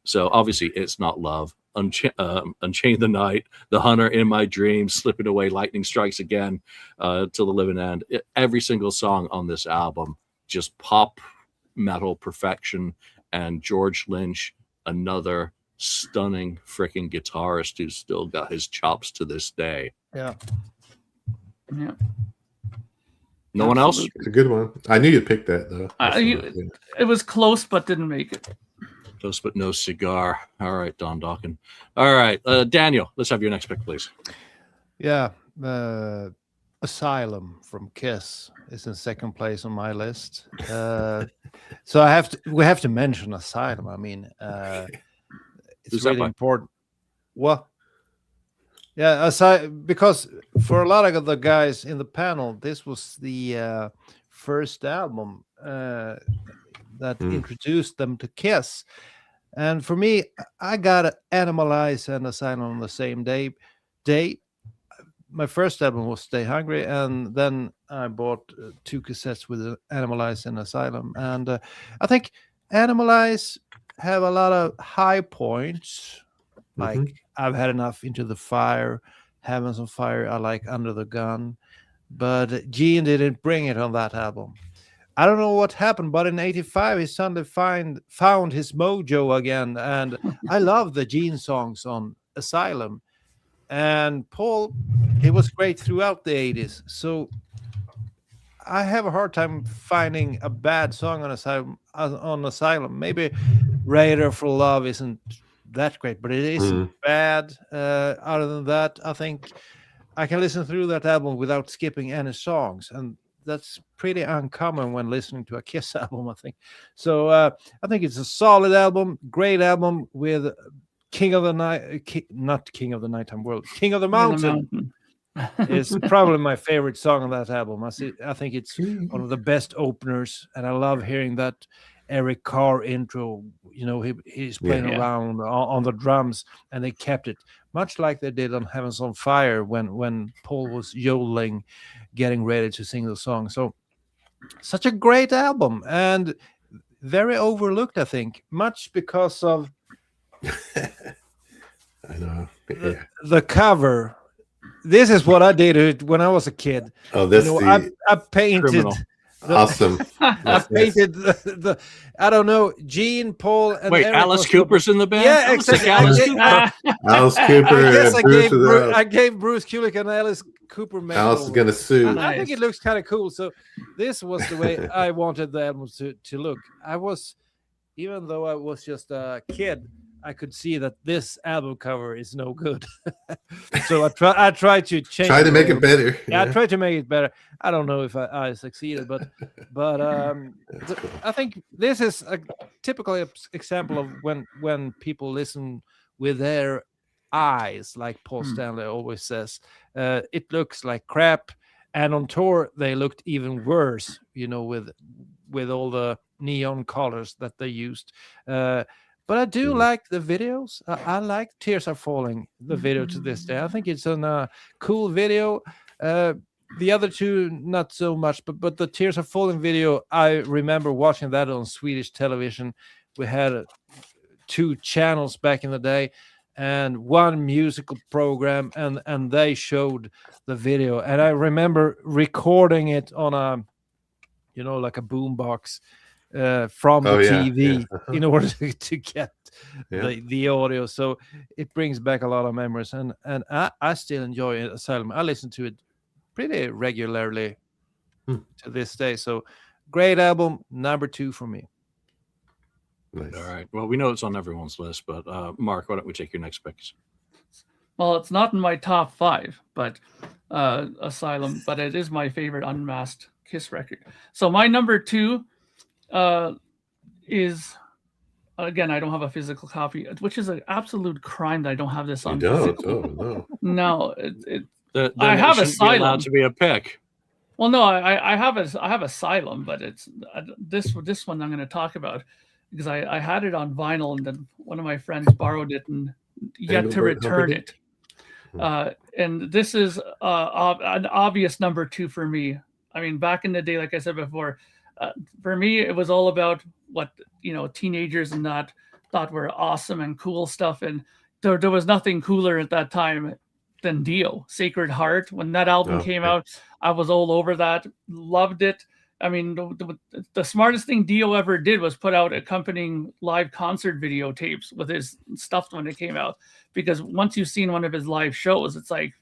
So obviously It's Not Love, Unchain the Night, The Hunter, In My Dreams, Slipping Away, Lightning Strikes Again, Till the Living End. Every single song on this album, just pop metal perfection. And George Lynch, another stunning freaking guitarist who's still got his chops to this day. Yeah. No one else? It's a good one. I knew you'd pick that though. It was close, but didn't make it. Close, but no cigar. All right, Don Dawkin. All right, Daniel, let's have your next pick, please. Yeah. Asylum from Kiss is in second place on my list. So we have to mention Asylum. I mean, it's really important. What? Yeah, because for a lot of the guys in the panel, this was the first album that introduced them to Kiss. And for me, I got Animalize and Asylum on the same day. My first album was Stay Hungry, and then I bought 2 cassettes with Animalize and Asylum. And I think Animalize have a lot of high points, like I've Had Enough, Into the Fire, Heavens on Fire. I like Under the Gun, but Gene didn't bring it on that album. I don't know what happened, but in '85 he suddenly found his mojo again, and I love the Gene songs on Asylum. And Paul, it was great throughout the 80s. So I have a hard time finding a bad song on Asylum. Maybe Radar for Love isn't that great, but it isn't bad. Other than that, I think I can listen through that album without skipping any songs. And that's pretty uncommon when listening to a Kiss album, I think. So I think it's a solid album, great album with King of the Night, not King of the Nighttime World, King of the In the Mountain mountain. is probably my favorite song on that album. I think it's one of the best openers, and I love hearing that Eric Carr intro. You know, he's playing Yeah. around on the drums, and they kept it much like they did on Heavens on Fire when Paul was yodeling, getting ready to sing the song. So, such a great album, and very overlooked, I think, much because of I know. Yeah. the cover. This is what I did when I was a kid. Oh, that's You know, the I painted. Criminal. awesome. I That's nice. painted the I don't know, Gene, Paul, and Wait, Eric Alice was Cooper's in the band? Yeah, That looks like exactly. Alice I Cooper. Alice I Cooper. guess Bruce I gave Bruce Kulick and Alice Cooper. Alice is gonna sue. I think Nice. it looks kind of cool. So this was the way I wanted the album to look. Even though I was just a kid, I could see that this album cover is no good. So I tried to change. Try to make it better. Yeah, I tried to make it better. I don't know if I succeeded, but That's cool. I think this is a typical example of when people listen with their eyes, like Paul Stanley always says. It looks like crap, and on tour they looked even worse. You know, with all the neon colors that they used. But I do like the videos. I like Tears Are Falling, the video to this day. I think it's a cool video. The other two, not so much, but the Tears Are Falling video, I remember watching that on Swedish television. We had 2 channels back in the day and one musical program, and they showed the video. And I remember recording it on a, like a boombox. From the TV in order to get the audio, so it brings back a lot of memories, and I still enjoy Asylum. I listen to it pretty regularly to this day. So great album, number 2 for me. Nice. All right. Well, we know it's on everyone's list, but Mark, why don't we take your next picks? Well, it's not in my top 5, but Asylum, but it is my favorite unmasked Kiss record. So my number 2 is, again, I don't have a physical copy, which is an absolute crime that I don't have this on. You don't? Physical. Oh no. No, I have Asylum. Allowed to be a pick. Well, no, I have Asylum, but it's this one I'm going to talk about because I had it on vinyl, and then one of my friends borrowed it and yet to return it. And this is an obvious number 2 for me. I mean, back in the day, like I said before, for me, it was all about what teenagers and that thought were awesome and cool stuff, and there was nothing cooler at that time than Dio, Sacred Heart. When that album came out, I was all over that, loved it. I mean, the smartest thing Dio ever did was put out accompanying live concert videotapes with his stuff when it came out, because once you've seen one of his live shows, it's like,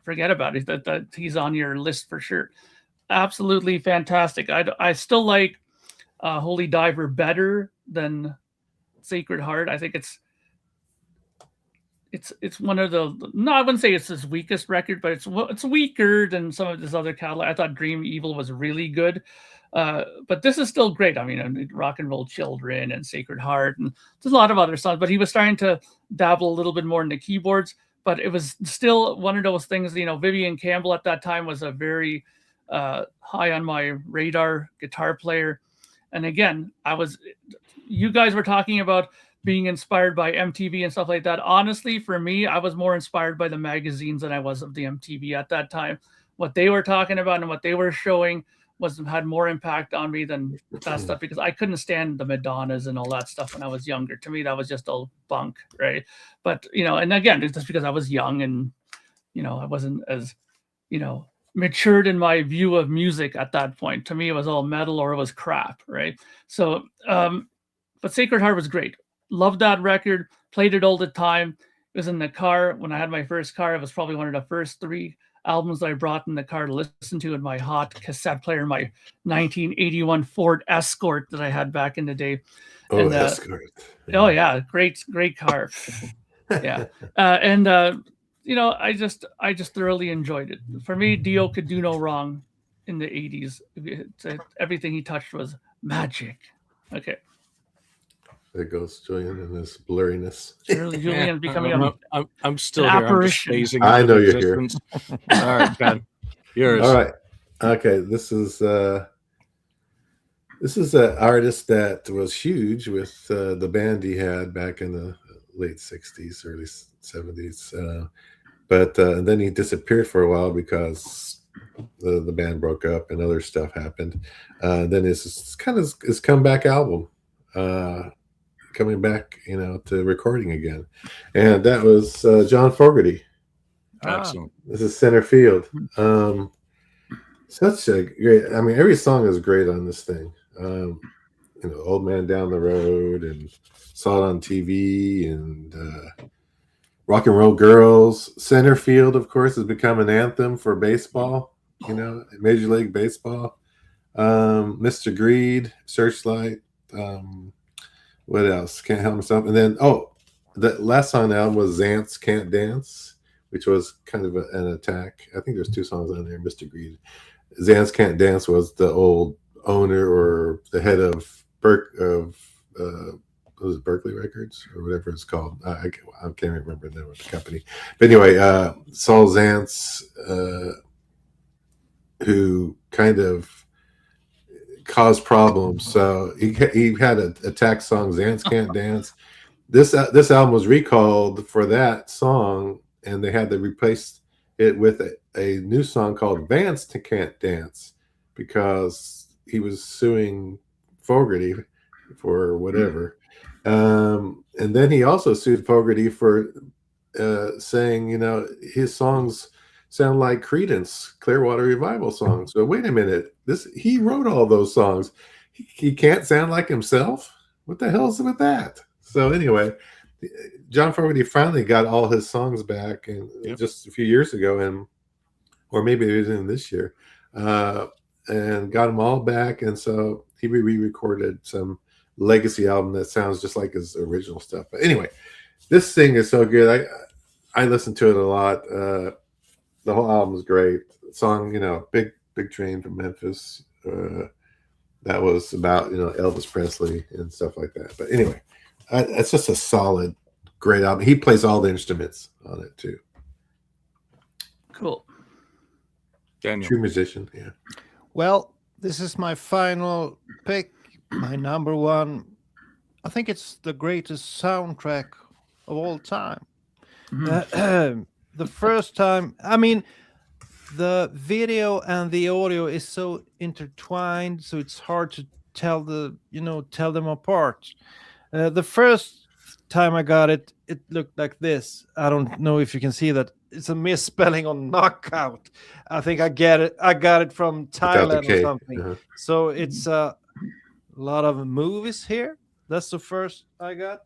forget about it, that he's on your list for sure. Absolutely fantastic. I still like Holy Diver better than Sacred Heart. I think it's one of the, no, I wouldn't say it's his weakest record, but it's weaker than some of his other catalog. I thought Dream Evil was really good, but this is still great. I mean, Rock and Roll Children and Sacred Heart, and there's a lot of other songs, but he was starting to dabble a little bit more into keyboards, but it was still one of those things. Vivian Campbell at that time was a very high on my radar guitar player. And again, you guys were talking about being inspired by MTV and stuff like that. Honestly, for me, I was more inspired by the magazines than I was of the MTV at that time. What they were talking about and what they were showing had more impact on me than that stuff, because I couldn't stand the Madonnas and all that stuff when I was younger. To me, that was just all bunk, right? But, and again, it's just because I was young and, I wasn't as, matured in my view of music at that point. To me, it was all metal or it was crap, right? So, but Sacred Heart was great. Loved that record, played it all the time. It was in the car when I had my first car. It was probably one of the first 3 albums that I brought in the car to listen to in my hot cassette player, my 1981 Ford Escort that I had back in the day. Oh, and, Escort. Oh yeah, great car. Yeah, and I just thoroughly enjoyed it. For me, Dio could do no wrong in the 80s. Everything he touched was magic. Okay. There goes Julian and his blurriness. Julian becoming I'm still an here. I'm just apparition. phasing I out know of you're here. existence. All right, Ben. Yours. All right. Okay. This is an artist that was huge with the band he had back in the late 60s, early 70s. But then he disappeared for a while because the band broke up and other stuff happened. Then his comeback album, coming back, to recording again. And that was John Fogerty. Excellent. This is Center Field. Such a great, every song is great on this thing. Old Man Down the Road and Saw It on TV and Rock and Roll Girls. Center Field, of course, has become an anthem for baseball, Major League Baseball. Mr. Greed, Searchlight. What else? Can't Help Myself. And then, the last song on the album was Zant's Can't Dance, which was kind of an attack. I think there's 2 songs on there, Mr. Greed. Zant's Can't Dance was the old owner or the head of was it Berkeley Records or whatever it's called. I can't remember the name of the company. But anyway, Saul Zantz, who kind of caused problems. So he had a attack song, Zantz Can't Dance. This album was recalled for that song, and they had to replace it with a new song called Vance Can't Dance because he was suing Fogerty for whatever. And then he also sued Fogerty for saying, his songs sound like Creedence Clearwater Revival songs. So wait a minute, he wrote all those songs. He can't sound like himself? What the hell is with that? So anyway, John Fogerty finally got all his songs back and just a few years ago, or maybe it was in this year, and got them all back. And so he re-recorded some legacy album that sounds just like his original stuff. But anyway, this thing is so good. I listen to it a lot. The whole album is great. The song, Big Train from Memphis. That was about, Elvis Presley and stuff like that. But anyway, it's just a solid, great album. He plays all the instruments on it too. Cool. Daniel. True musician, yeah. Well, this is my final pick, my number one. I think it's the greatest soundtrack of all time. Mm-hmm. The first time, the video and the audio is so intertwined, so it's hard to tell them apart. The first time I got it, it looked like this. I don't know if you can see that. It's a misspelling on knockout. I think I got it from Thailand or something. Uh-huh. So it's a lot of movies here. That's the first I got.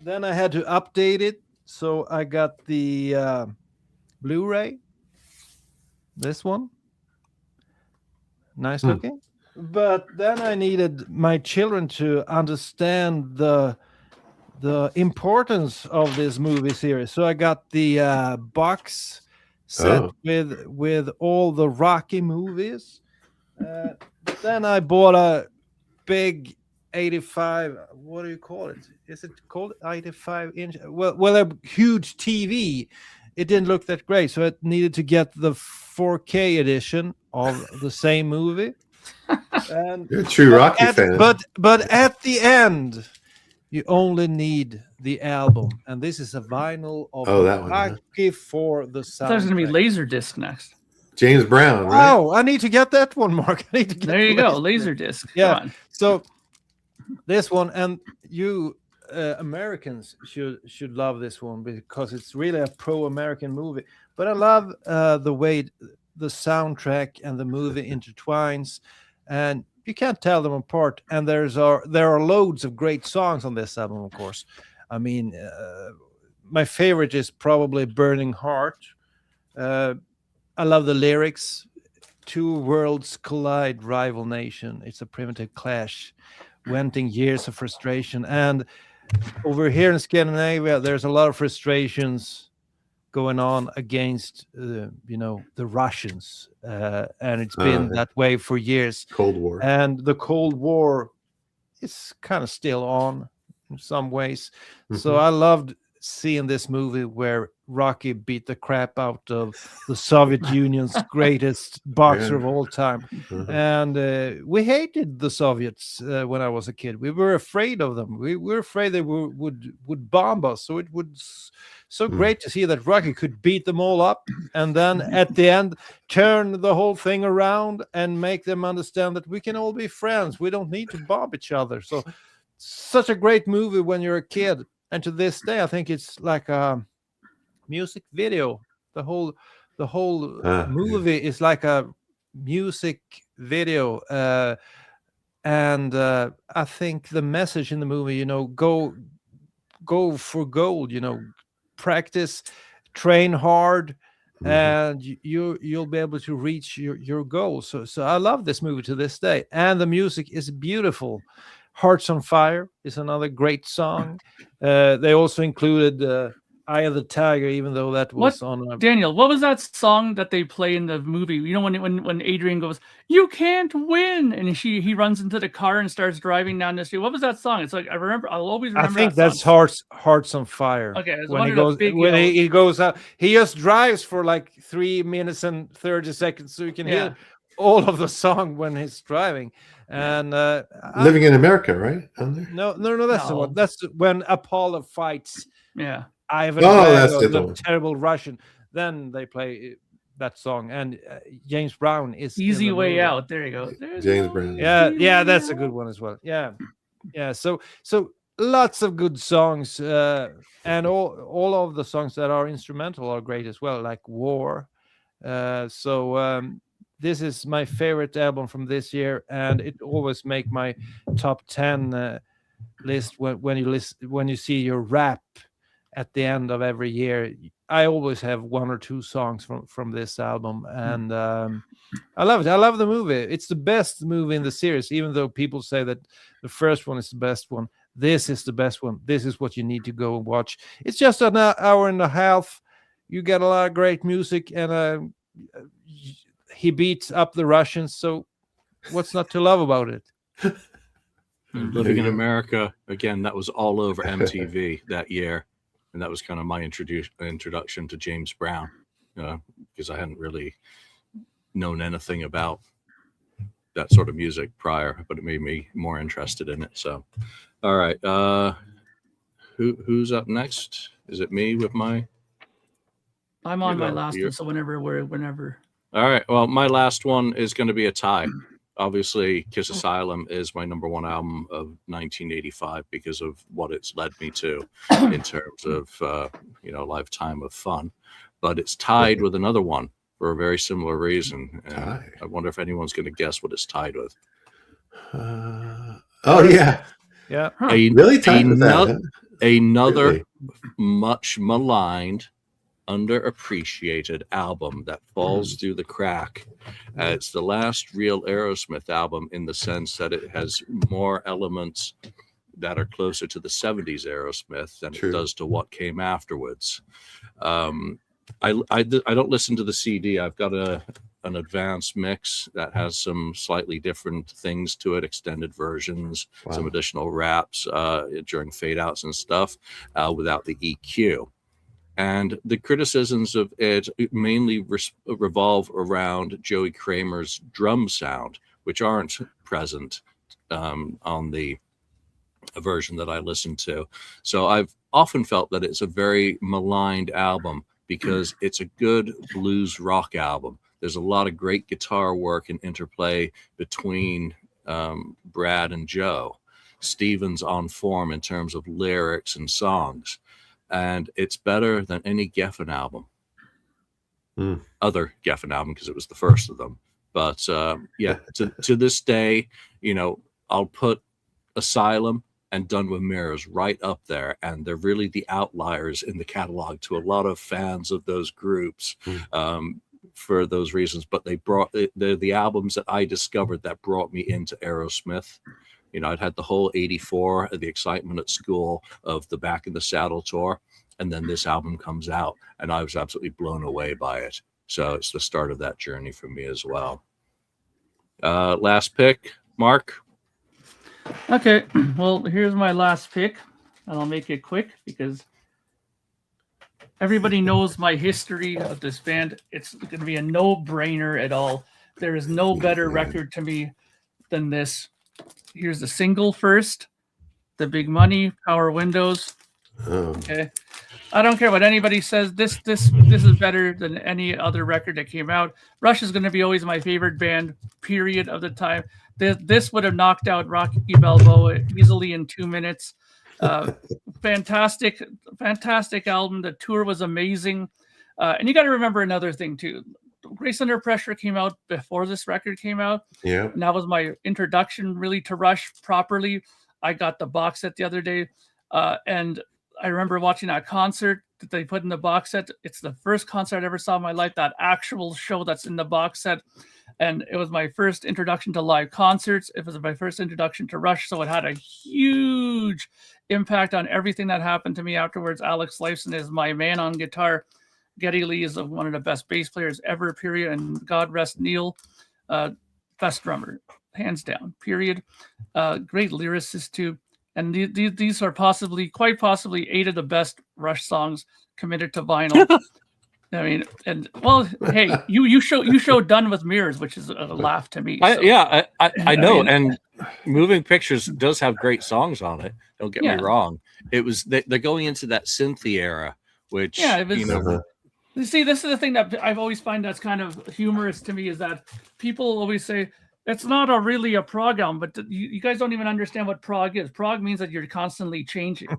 Then I had to update it. So I got the Blu-ray. This one. Nice looking. But then I needed my children to understand the importance of this movie series. So I got the box set with all the Rocky movies. Then I bought a big 85, what do you call it? Is it called 85-inch? Well, a huge TV. It didn't look that great, so I needed to get the 4K edition of the same movie. And you're a true Rocky fan. But at the end, you only need the album, and this is a vinyl of Rocky for the soundtrack. There's going to be Laserdisc next. James Brown, right? Oh, I need to get that one, Mark. I need to get there you go, Laserdisc. Yeah. So this one, and you Americans should love this one because it's really a pro-American movie. But I love the way the soundtrack and the movie intertwines, and you can't tell them apart. And there are loads of great songs on this album, of course. My favorite is probably Burning Heart. I love the lyrics. 2 worlds collide, rival nation. It's a primitive clash, venting years of frustration. And over here in Scandinavia, there's a lot of frustrations going on against, the Russians. And it's been that way for years. Cold War. And the Cold War is kind of still on. in some ways. So I loved seeing this movie where Rocky beat the crap out of the Soviet Union's greatest boxer of all time. And we hated the Soviets when I was a kid. We were afraid of them. We were afraid they would bomb us. So it was so great to see that Rocky could beat them all up and then at the end turn the whole thing around and make them understand that we can all be friends. We don't need to bomb each other. So such a great movie when you're a kid. And to this day, I think it's like a music video. The whole movie is like a music video. And I think the message in the movie, go for gold, practice, train hard, and you'll be able to reach your goals. So I love this movie to this day. And the music is beautiful. Hearts on Fire is another great song. They also included Eye of the Tiger, even though that was on Daniel, what was that song that they play in the movie? When Adrian goes, "You can't win," and he runs into the car and starts driving down the street. What was that song? It's like I'll always remember. I think that that's song. Hearts on Fire. Okay, when he goes out, he just drives for like 3 minutes and 30 seconds, so you can hear all of the song when he's driving. And Living in America, right? No, that's the one. That's when Apollo fights. Yeah. Ivan that's the terrible Russian. Then they play that song, and James Brown is Easy Way Out. There you go. James Brown. Yeah, that's a good one as well. Yeah. So lots of good songs, and all of the songs that are instrumental are great as well, like War. This is my favorite album from this year, and it always make my top 10 list when you see your rap at the end of every year. I always have 1 or 2 songs from this album, and I love it. I love the movie. It's the best movie in the series, even though people say that the first one is the best one. This is the best one. This is what you need to go and watch. It's just an hour and a half. You get a lot of great music, and he beats up the Russians. So what's not to love about it? Living in America, again, that was all over MTV that year. And that was kind of my introduction to James Brown, because I hadn't really known anything about that sort of music prior, but it made me more interested in it. So, all right. Who's up next? Is it me with my... I'm on my last one, so whenever. All right. Well, my last one is going to be a tie. Obviously, Kiss Asylum is my number 1 album of 1985 because of what it's led me to in terms of, lifetime of fun. But it's tied with another one for a very similar reason. And I wonder if anyone's going to guess what it's tied with. Yeah. Really tied with that. Another much maligned, underappreciated album that falls through the crack. It's the last real Aerosmith album in the sense that it has more elements that are closer to the 70s Aerosmith than it does to what came afterwards. I don't listen to the CD. I've got an advanced mix that has some slightly different things to it, extended versions, some additional raps during fade outs and stuff without the EQ. And the criticisms of it mainly revolve around Joey Kramer's drum sound, which aren't present on the version that I listened to. So I've often felt that it's a very maligned album because it's a good blues rock album. There's a lot of great guitar work and interplay between Brad and Joe. Steven's on form in terms of lyrics and songs. And it's better than any Geffen album. Other Geffen album, because it was the first of them. But to this day, I'll put Asylum and Done with Mirrors right up there, and they're really the outliers in the catalog to a lot of fans of those groups for those reasons. But they're the albums that I discovered that brought me into Aerosmith. I'd had the whole 84, the excitement at school of the Back in the Saddle tour. And then this album comes out and I was absolutely blown away by it. So it's the start of that journey for me as well. Last pick, Mark. Okay. Well, here's my last pick. and I'll make it quick because everybody knows my history of this band. It's going to be a no-brainer at all. There is no better record to me than this. Here's the single first, The Big Money, Power Windows. Oh. Okay. I don't care what anybody says. This is better than any other record that came out. Rush is going to be always my favorite band, period, of the time. This would have knocked out Rocky Balboa easily in 2 minutes. Fantastic album. The tour was amazing. And you got to remember another thing too. Grace Under Pressure came out before this record came out. Yeah. And that was my introduction really to Rush properly. I got the box set the other day. And I remember watching that concert that they put in the box set. It's the first concert I ever saw in my life, that actual show that's in the box set. And it was my first introduction to live concerts. It was my first introduction to Rush. So it had a huge impact on everything that happened to me afterwards. Alex Lifeson is my man on guitar. Geddy Lee is one of the best bass players ever, period. And God rest Neil, best drummer, hands down, period. Great lyricist too. And these are quite possibly 8 of the best Rush songs committed to vinyl. I mean, and well, hey, you show Done with Mirrors, which is a laugh to me. So. I know, and Moving Pictures does have great songs on it. Don't get me wrong. It was they're going into that synthy era, which it was. You see, this is the thing that I've always find that's kind of humorous to me is that people always say it's not really a prog album, but you guys don't even understand what prog is. Prog means that you're constantly changing.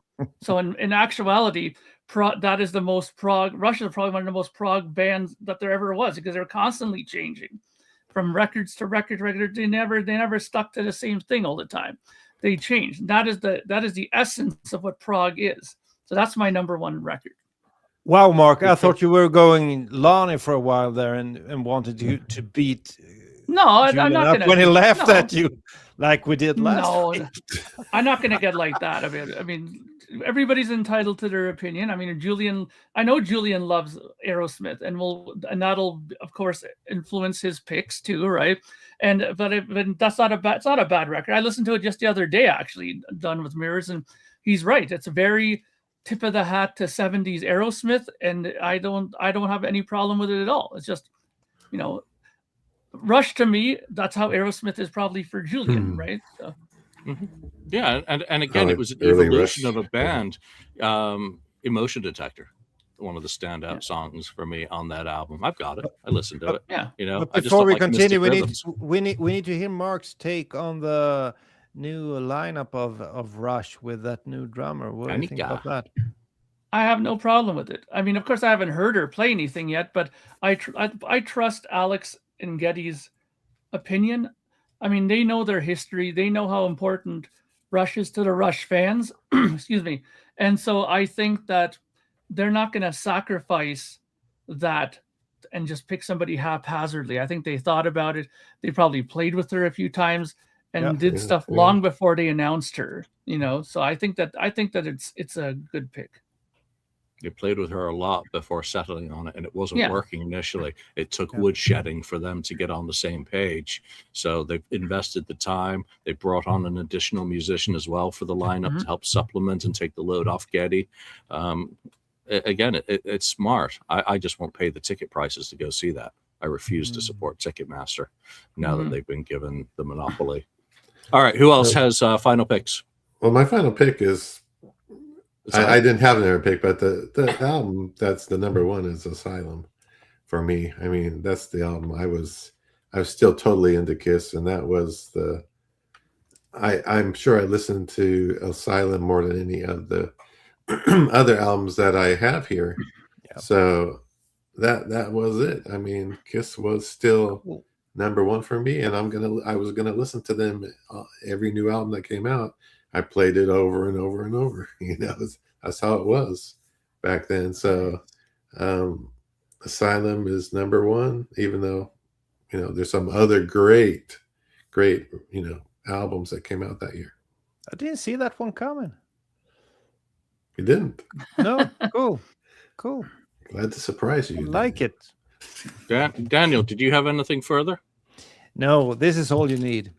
So in actuality, that is the most prog. Rush is probably one of the most prog bands that there ever was because they're constantly changing from records to record to record. They never stuck to the same thing all the time. They changed. That is the essence of what prog is. So that's my number one record. Wow, Mark, I thought you were going Lonnie for a while there and wanted you to beat. No, I'm not going to. When he laughed at you like we did last week. I'm not going to get like that. I mean, everybody's entitled to their opinion. I mean, I know Julian loves Aerosmith, and that'll of course influence his picks too, right? But that's not it's not a bad record. I listened to it just the other day, actually, Done with Mirrors, and he's right. It's a very tip of the hat to 70s Aerosmith, and I don't have any problem with it at all. It's just, Rush to me, that's how Aerosmith is probably for Julian, right? So. Yeah, and again, it was an evolution of a band. Emotion Detector, one of the standout songs for me on that album. I've got it. I listened to it. Yeah. But before we continue, we need to hear Mark's take on the new lineup of Rush with that new drummer. What do you think about that? I have no problem with it. I mean, of course, I haven't heard her play anything yet, but I trust Alex and Geddy's opinion. I mean, they know their history. They know how important Rush is to the Rush fans. Excuse me. And so I think that they're not going to sacrifice that and just pick somebody haphazardly. I think they thought about it. They probably played with her a few times and did stuff long before they announced her. So I think that it's a good pick. They played with her a lot before settling on it, and it wasn't working initially. It took woodshedding for them to get on the same page. So they invested the time. They brought on an additional musician as well for the lineup to help supplement and take the load off Geddy. Again, it's smart. I just won't pay the ticket prices to go see that. I refuse to support Ticketmaster now that they've been given the monopoly. All right, who else has final picks? Well, my final pick is I didn't have another pick, but the album that's the number one is Asylum for me. I mean, that's the album I was still totally into Kiss, and that was I'm sure I listened to Asylum more than any of the other albums that I have here. Yeah. So that was it. I mean, Kiss was still number one for me, and I was gonna listen to them every new album that came out. I played it over and over and over. That's how it was back then. So Asylum is number one, even though there's some other great albums that came out that year. I didn't see that one coming. You didn't? No. Cool. Glad to surprise you. I like it. Daniel, did you have anything further? No, this is all you need.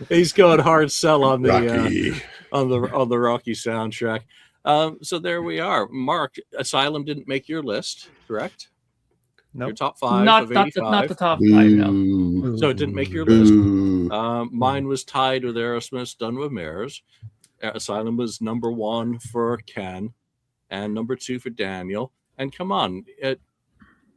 He's going hard sell on the Rocky. on the Rocky soundtrack. So there we are. Mark, Asylum didn't make your list, correct? Nope. Your top 5 Not of not 85. not the top 5 now. Boo. So it didn't make your list. Boo. Mine was tied with Aerosmith's Done with Mirrors. Asylum was number 1 for Ken and number 2 for Daniel. And come on,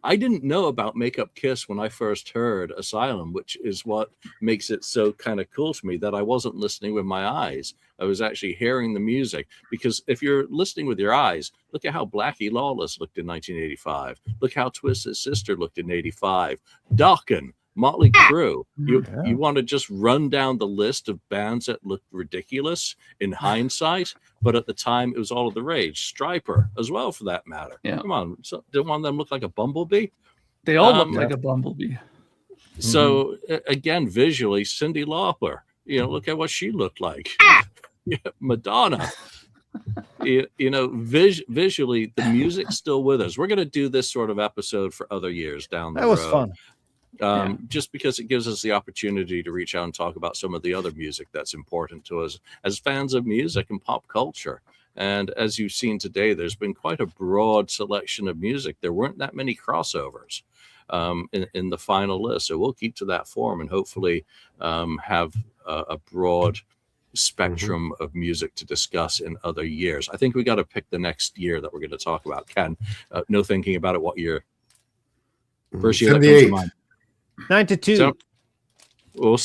I didn't know about Makeup Kiss when I first heard Asylum, which is what makes it so kind of cool to me that I wasn't listening with my eyes. I was actually hearing the music, because if you're listening with your eyes, look at how Blackie Lawless looked in 1985. Look how Twisted Sister looked in 85. Dokken, Motley Crue. You want to just run down the list of bands that looked ridiculous in hindsight, but at the time it was all of the rage. Stryper as well, for that matter. Yeah. Come on, so, didn't one of them look like a bumblebee? They all look like a bumblebee. So again, visually, Cyndi Lauper. Look at what she looked like. Madonna. Visually, the music's still with us. We're going to do this sort of episode for other years down the road. That was fun. Just because it gives us the opportunity to reach out and talk about some of the other music that's important to us as fans of music and pop culture. And as you've seen today, there's been quite a broad selection of music. There weren't that many crossovers in the final list. So we'll keep to that form and hopefully have a broad spectrum of music to discuss in other years. I think we got to pick the next year that we're going to talk about. Ken, no thinking about it. What year? First year that comes to mind. 92. So, we'll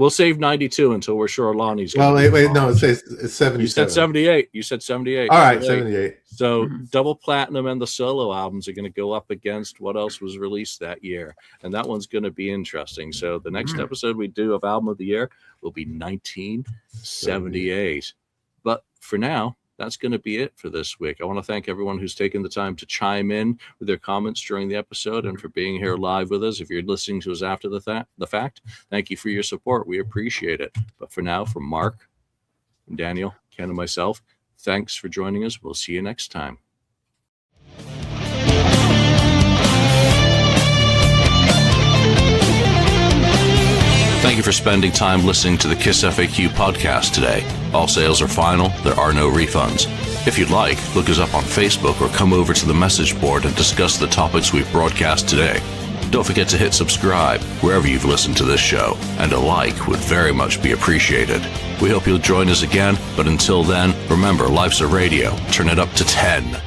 save 92 until we're sure Lonnie's. Well, wait, no, it's 77. You said 78. You said 78. All right, 78. So Double Platinum and the solo albums are going to go up against what else was released that year, and that one's going to be interesting. So the next episode we do of Album of the Year will be 1978. But for now, that's going to be it for this week. I want to thank everyone who's taken the time to chime in with their comments during the episode and for being here live with us. If you're listening to us after the fact, thank you for your support. We appreciate it. But for now, from Mark, Daniel, Ken, and myself, thanks for joining us. We'll see you next time. Thank you for spending time listening to the KissFAQ podcast today. All sales are final. There are no refunds. If you'd like, look us up on Facebook or come over to the message board and discuss the topics we've broadcast today. Don't forget to hit subscribe wherever you've listened to this show, and a like would very much be appreciated. We hope you'll join us again, but until then, remember, life's a radio. Turn it up to 10.